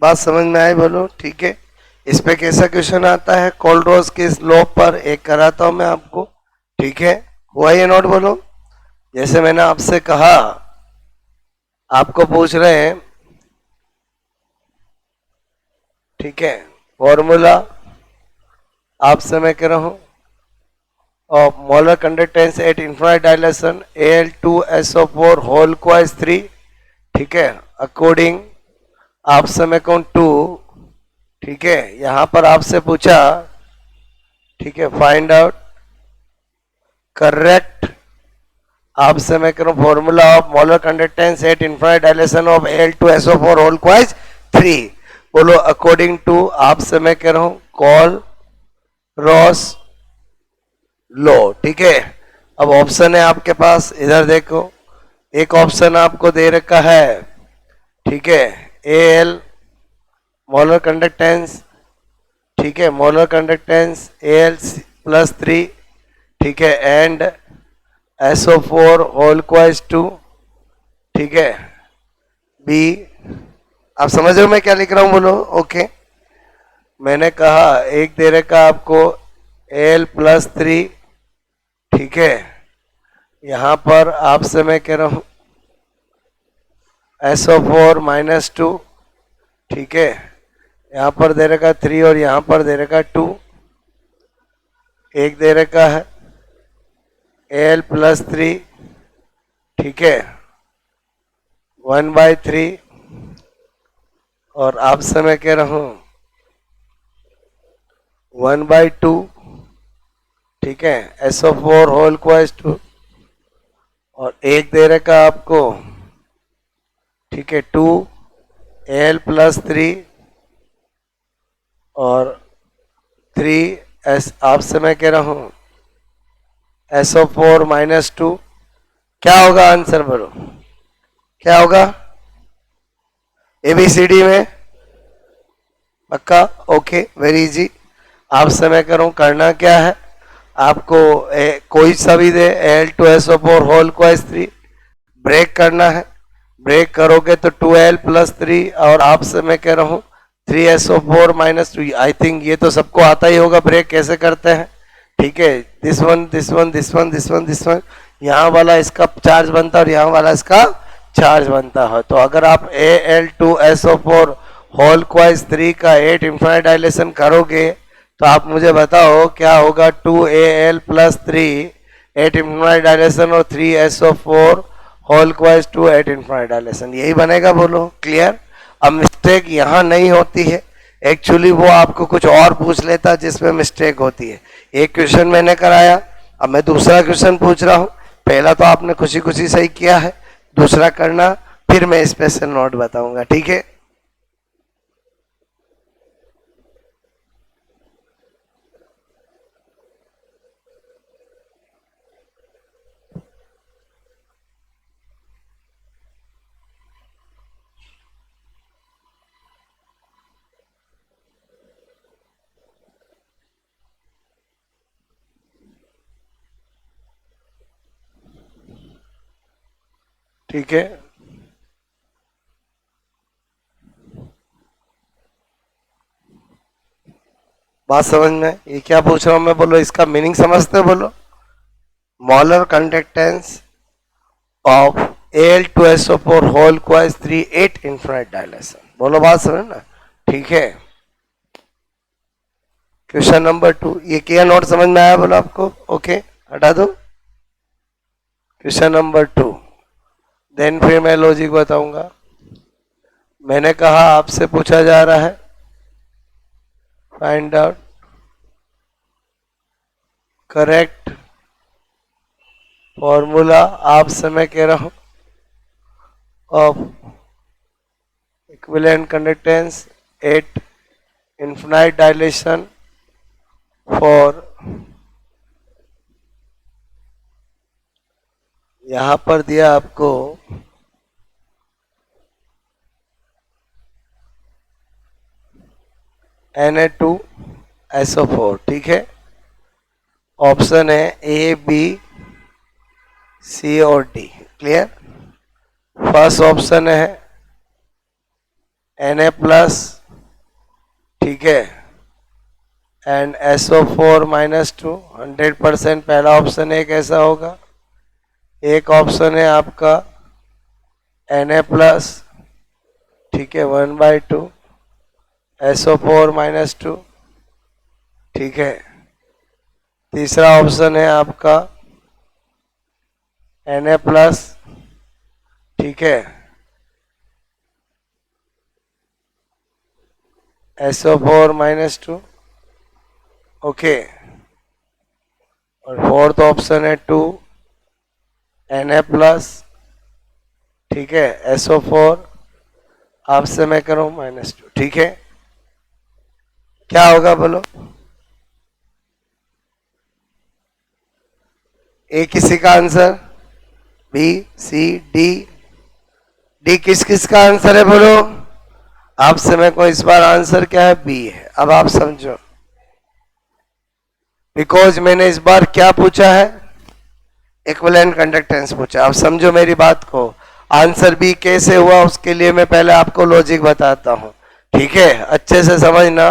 बात समझ में आई? बोलो ठीक है। इस पे कैसा क्वेश्चन आता है कोल्ड्रोस के लॉ पर, एक कराता हूं मैं आपको, ठीक है, हुआ ये नोट? बोलो जैसे मैंने आपसे कहा, आपको पूछ रहे हैं, ठीक है, फॉर्मूला आपसे मैं कह रहा हूं of molar conductance at infinite dilution Al2SO4 whole क्वाइस 3, ठीक है, अकॉर्डिंग आपसे मैं कहूं 2, ठीक है, यहां पर आपसे पूछा, ठीक है, फाइंड आउट करेक्ट, आपसे मैं कह रहा हूं formula of molar conductance at infinite dilution of Al2SO4 whole क्वाइस 3। बोलो अकॉर्डिंग टू, आपसे मैं कह रहा हूं कोल्ड्रोस लॉ, ठीक है। अब ऑप्शन है आपके पास, इधर देखो, एक ऑप्शन आपको दे रखा है, ठीक है, Al मोलर कंडक्टेंस, ठीक है, मोलर कंडक्टेंस Al प्लस 3, ठीक है, एंड SO4 होल क्वाइस 2, ठीक है, बी। आप समझ रहे हो मैं क्या लिख रहा हूं? बोलो ओके। मैंने कहा एक दे रखा आपको Al+3, ठीक है। यहां पर आपसे मैं कह रहा हूं SO4-2, ठीक है। यहां पर दे रखा 3 और यहां पर दे रखा 2, एक दे रखा है Al+3, ठीक है, 1/3, और आपसे मैं कह रहा हूं 1/2, ठीक है, SO4 2, और एक दे रखा आपको, ठीक है, 2Al+3 और 3 आपसे मैं कह रहा हूं SO4-2। क्या होगा आंसर बोलो, क्या होगा ABCD में? पक्का? Okay, very easy. आपसे मैं कह रहा हूं करना क्या है, आपको कोई सा भी दे Al2SO4 3 ब्रेक करना है। ब्रेक करोगे तो 2Al+3 और आपसे मैं कह रहा हूं 3SO4-2। आई थिंक ये तो सबको आता ही होगा ब्रेक कैसे करते हैं, ठीक है। This one this one this one this one this one, यहाँ वाला इसका चार्ज बनता है और यहाँ वाला इसका चार्ज बनता है। तो अगर आप Al2SO4 3 का 8 इन्फिनिट डायलेशन करोगे तो आप मुझे बताओ क्या होगा। 2Al+3 8 इन्फिनिट डायलेशन और 3SO4 8 इन्फिनिट डायलेशन, यही बनेगा। बोलो क्लियर? अब मिस्टेक यहाँ नहीं होती है, एक्चुअली वो आपको कुछ और पूछ लेता जिसमें मिस्टेक होती है। एक क्वेश्चन मैंने कराया, अब मैं दूसरा क्वेश्चन पूछ रहा हूँ। पहला तो आपने खुशी खुशी सही किया है, दूसरा करना, फिर मैं स्पेशल नोट बताऊंगा, ठीक है। ठीक है, बात समझ में? ये क्या पूछ रहा हूं मैं, बोलो इसका मीनिंग समझते हो? बोलो molar conductance of Al2SO4 3 8 infinite dilation. बोलो बात समझ ना, ठीक है। क्वेश्चन नंबर 2, ये क्या नोट समझ में आया? बोलो आपको? ओके, हटा दो क्वेश्चन नंबर 2। देन फिर मैं लॉजिक बताऊंगा। मैंने कहा आपसे पूछा जा रहा है फाइंड आउट करेक्ट फॉर्मूला, आपसे मैं कह रहा हूं of equivalent conductance at infinite dilution for, यहां पर दिया आपको Na2SO4, ठीक है। ऑप्शन है A, B, C और D, क्लियर। फर्स्ट ऑप्शन है Na+, ठीक है, एंड SO4-2, 100% पहला ऑप्शन एक ऐसा होगा। एक ऑप्शन है आपका Na+, ठीक है, 1/2 SO4-2, ठीक है। तीसरा ऑप्शन है आपका Na+, ठीक है, SO4-2, ओके। और फोर्थ ऑप्शन है 2 Na+, ठीक है, SO4 आपसे मैं करूं -2, ठीक है। क्या होगा बोलो? ए किसी का आंसर, बी, सी, डी? डी किस किस का आंसर है बोलो? आपसे मैं को इस बार आंसर क्या है? बी है। अब आप समझो, बिकॉज मैंने इस बार क्या पूछा है? इक्विवेलेंट कंडक्टेंस पूछा। अब समझो मेरी बात को, आंसर बी कैसे हुआ उसके लिए मैं पहले आपको लॉजिक बताता हूं, ठीक है, अच्छे से समझना।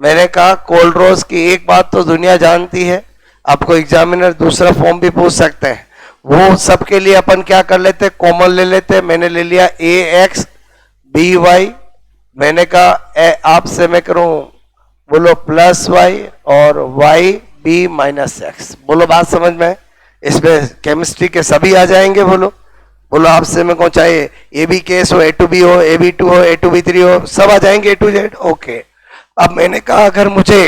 मैंने कहा कोल्ड रोज की एक बात तो दुनिया जानती है, आपको एग्जामिनर दूसरा फॉर्म भी पूछ सकते हैं, वो सबके लिए अपन क्या कर लेते, कॉमन ले लेते। मैंने ले लिया ए एक्स बी वाई, मैंने कहा आपसे मैं करूं, बोलो प्लस वाई और वाई बी माइनस एक्स। बोलो बात समझ में? इसमें केमिस्ट्री के सभी आ जाएंगे। बोलो बोलो आपसे मैं कहूँ चाहे ए बी केस हो, ए टू बी हो, ए बी टू हो, ए टू बी थ्री हो, सब आ जाएंगे ए टू जेड। ओके, अब मैंने कहा अगर मुझे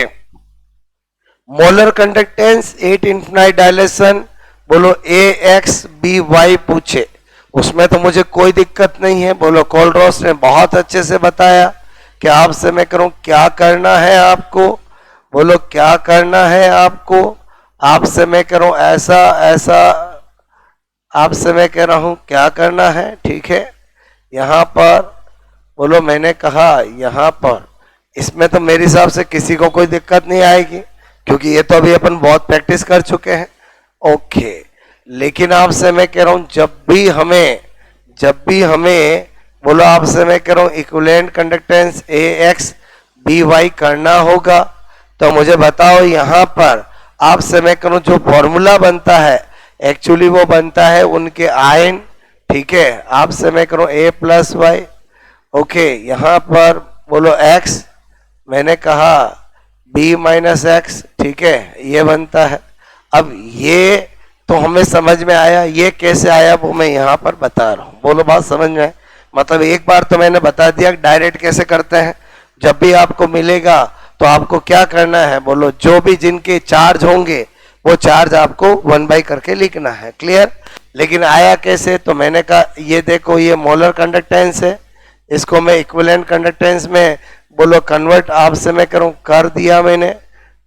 molar conductance at infinite dilution बोलो ए एक्स बी वाई पूछे, उसमें तो मुझे कोई दिक्कत नहीं है। बोलो कोलरॉस ने बहुत अच्छे से बताया कि आपसे मैं करूं क्या करना है आपको, बोलो क्या करना है आपको, आपसे मैं करूं ऐसा ऐसा, आपसे मैं कह रहा हूं क्या करना है, ठीक है। यहां पर बोलो मैंने कहा यहां पर, इसमें तो मेरे हिसाब से किसी को कोई दिक्कत नहीं आएगी क्योंकि ये तो अभी अपन बहुत प्रैक्टिस कर चुके हैं। ओके, लेकिन आपसे मैं कह रहा हूं जब भी हमें बोलो आपसे मैं कह रहा हूं इक्विवेलेंट कंडक्टेंस ए एक्स बी वाई करना होगा, तो मुझे बताओ यहां पर आपसे मैं करूं जो फॉर्मूला बनता है एक्चुअली वो बनता है उनके आयन, ठीक है। आपसे मैं करूं ए प्लस वाई, ओके, यहां पर बोलो एक्स, मैंने कहा बी माइनस एक्स, ठीक है, ये बनता है। अब ये तो हमें समझ में आया, ये कैसे आया वो मैं यहाँ पर बता रहा हूँ। बोलो बात समझ में? मतलब एक बार तो मैंने बता दिया डायरेक्ट कैसे करते हैं। जब भी आपको मिलेगा तो आपको क्या करना है, बोलो जो भी जिनके चार्ज होंगे वो चार्ज आपको 1/, करके लिखना है। क्लियर? लेकिन आया कैसे, तो मैंने कहा ये देखो ये मोलर कंडक्टेंस है, इसको मैं इक्विवेलेंट कंडक्टेंस में बोलो कन्वर्ट आपसे मैं करूं कर दिया मैंने।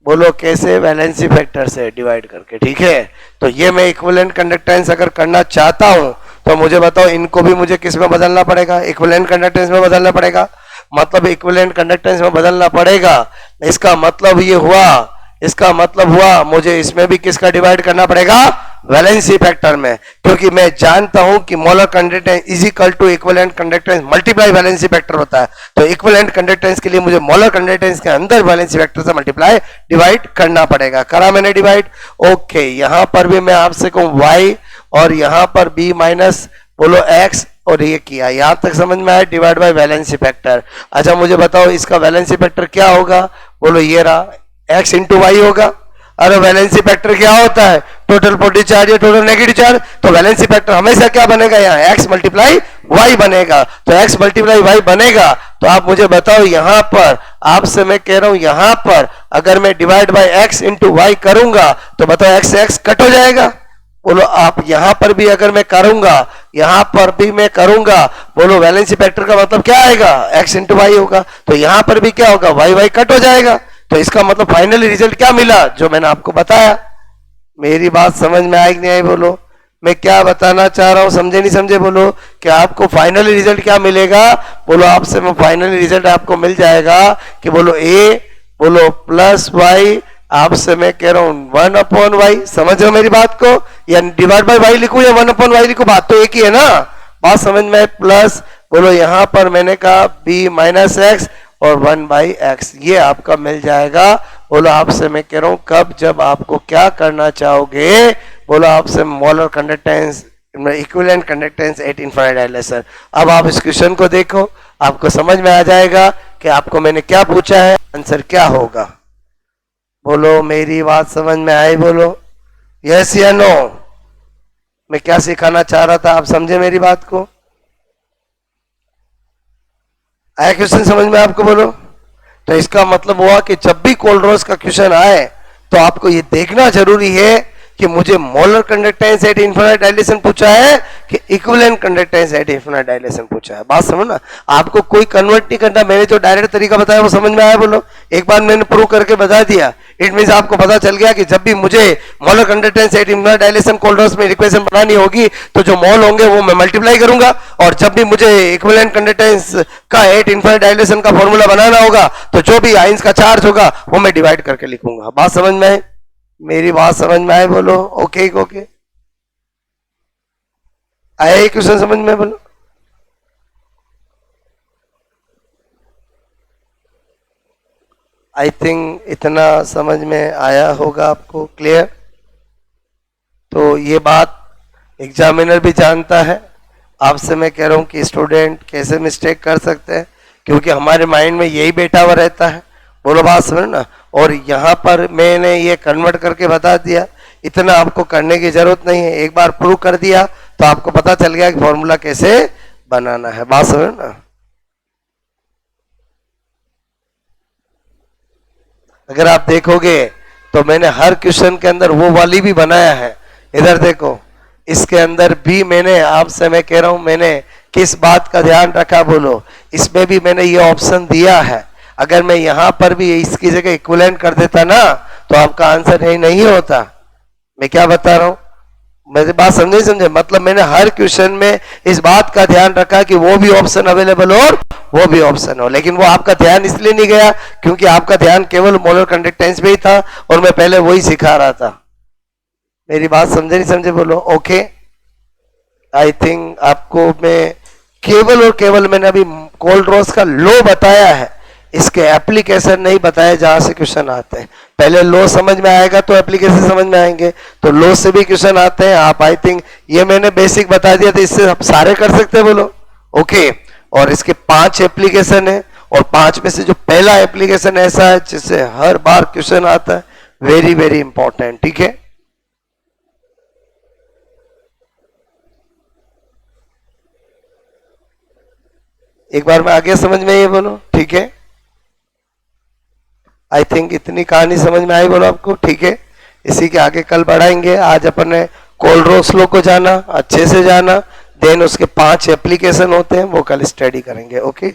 बोलो कैसे? वैलेंसी फैक्टर से डिवाइड करके, ठीक है। तो ये मैं इक्विवेलेंट कंडक्टेंस अगर करना चाहता हूं तो मुझे बताओ इनको भी मुझे किस में बदलना पड़ेगा? इक्विवेलेंट कंडक्टेंस में बदलना पड़ेगा। मतलब इक्विवेलेंट कंडक्टेंस में बदलना पड़ेगा, इसका मतलब ये हुआ, इसका मतलब हुआ मुझे इसमें भी किसका डिवाइड करना पड़ेगा? वैलेंसी फैक्टर में, क्योंकि मैं जानता हूं कि molar conductance is equal to equivalent conductance multiply valency factor होता है। तो इक्विवेलेंट कंडक्टेंस के लिए मुझे मोलर कंडक्टेंस के अंदर वैलेंसी फैक्टर से मल्टीप्लाई डिवाइड करना पड़ेगा। करा मैंने डिवाइड। ओके, यहां पर भी मैं आपसे कहूं y और यहां पर b माइनस बोलो x, और ये किया, यहां तक समझ में आया, डिवाइड बाय वैलेंसी फैक्टर। अच्छा मुझे बताओ इसका वैलेंसी फैक्टर क्या होगा? बोलो ये रहा x इंटू वाई होगा। अरे वैलेंसी फैक्टर क्या होता है? टोटल पॉजिटिव चार्ज या टोटल नेगेटिव चार्ज। तो वैलेंसी फैक्टर हमेशा क्या बनेगा? यहाँ x मल्टीप्लाई वाई बनेगा। तो x मल्टीप्लाई वाई बनेगा। तो आप मुझे बताओ यहां पर, आपसे मैं कह रहा हूं यहां पर अगर मैं divide by x into Y करूंगा तो बताओ x से x कट हो जाएगा। बोलो आप यहां पर भी अगर मैं करूंगा, यहां पर भी मैं करूंगा, बोलो वैलेंसी फैक्टर का मतलब क्या आएगा? x इंटू वाई होगा। तो यहां पर भी क्या होगा? वाई वाई कट हो जाएगा। तो इसका मतलब फाइनली रिजल्ट क्या मिला? जो मैंने आपको बताया। मेरी बात समझ में आई कि नहीं आई? बोलो मैं क्या बताना चाह रहा हूं, समझे नहीं समझे? बोलो कि आपको फाइनली रिजल्ट क्या मिलेगा? बोलो आपसे मैं फाइनली रिजल्ट आपको मिल जाएगा कि बोलो a बोलो प्लस वाई, आपसे मैं कह रहा हूं 1/y। समझ रहे हो मेरी बात को? या डिवाइड बाय वाई लिखूं या 1/y लिखूं, बात तो एक ही है ना। बात समझ में? प्लस बोलो यहां पर मैंने कहा b माइनस एक्स और 1/x, ये आपका मिल जाएगा। बोलो आपसे मैं कह रहा हूं कब, जब आपको क्या करना चाहोगे, बोलो आपसे molar conductance equivalent conductance eight infinite dilation. अब आप इस क्वेश्चन को देखो, आपको समझ में आ जाएगा कि आपको मैंने क्या पूछा है, आंसर क्या होगा। बोलो मेरी बात समझ में आई? बोलो यस या नो। मैं क्या सिखाना चाह रहा था, आप समझे मेरी बात को? आया क्वेश्चन समझ में आपको? बोलो। तो इसका मतलब हुआ कि जब भी कोलरॉस का क्वेश्चन आए तो आपको ये देखना जरूरी है कि मुझे molar conductance at infinite dilution पूछा है कि equivalent conductance at infinite dilution पूछा है। बात समझना, आपको कोई कन्वर्ट नहीं करना। मैंने जो डायरेक्ट तरीका बताया वो समझ में आया? बोलो एक बार मैंने प्रूव करके बता दिया, इट मीन आपको पता चल गया कि जब भी मुझे molar conductance at infinite dilution Kohlrausch में इक्वेशन बनानी होगी तो जो मोल होंगे वो मैं मल्टीप्लाई करूंगा, और जब भी मुझे इक्विवेलेंट कंडक्टेंस का एट इनफिनिट डायलेशन का फॉर्मूला बनाना होगा तो जो भी आइंस का चार्ज होगा वो मैं डिवाइड करके लिखूंगा। बात समझ में आए? मेरी बात समझ में आए? बोलो ओके ओके, आया क्वेश्चन समझ में? बोलो आई थिंक इतना समझ में आया होगा आपको, क्लियर। तो ये बात एग्जामिनर भी जानता है। आपसे मैं कह रहा हूँ कि स्टूडेंट कैसे मिस्टेक कर सकते हैं, क्योंकि हमारे माइंड में यही बैठा हुआ रहता है। बोलो बात समझ ना। और यहाँ पर मैंने ये कन्वर्ट करके बता दिया, इतना आपको करने की जरूरत नहीं है। एक बार प्रूव कर दिया तो आपको पता चल गया कि फॉर्मूला कैसे बनाना है। बात समझ ना। अगर आप देखोगे तो मैंने हर क्वेश्चन के अंदर वो वाली भी बनाया है। इधर देखो, इसके अंदर भी मैंने, आपसे मैं कह रहा हूं मैंने किस बात का ध्यान रखा बोलो, इसमें भी मैंने ये ऑप्शन दिया है। अगर मैं यहां पर भी इसकी जगह इक्विवेलेंट कर देता ना तो आपका आंसर नहीं होता। मैं क्या बता रहा हूं, मेरी बात समझे? मतलब मैंने हर क्वेश्चन में इस बात का ध्यान रखा कि वो भी ऑप्शन अवेलेबल हो और वो भी ऑप्शन हो। लेकिन वो आपका ध्यान इसलिए नहीं गया क्योंकि आपका ध्यान केवल मोलर कंडक्टेंस पे ही था और मैं पहले वही सिखा रहा था। मेरी बात समझे नहीं समझे बोलो। ओके, आई थिंक आपको मैं केवल और केवल मैंने अभी कोलरोस का लो बताया है, इसके एप्लीकेशन नहीं बताया जहां से क्वेश्चन आते हैं। पहले लो समझ में आएगा तो एप्लीकेशन समझ में आएंगे। तो लो से भी क्वेश्चन आते हैं। आप आई थिंक ये मैंने बेसिक बता दिया था, इससे आप सारे कर सकते हैं बोलो। ओके, और इसके 5 एप्लीकेशन है और 5 में से जो पहला एप्लीकेशन ऐसा है जिससे हर बार क्वेश्चन आता है, वेरी वेरी इंपॉर्टेंट। ठीक है, एक बार में आगे समझ में ये बोलो। ठीक है, आई थिंक इतनी कहानी समझ में आई बोलो आपको। ठीक है, इसी के आगे कल बढ़ाएंगे। आज अपन ने कोलरोस लो को जाना, अच्छे से जाना, देन उसके 5 एप्लीकेशन होते हैं वो कल स्टडी करेंगे। ओके।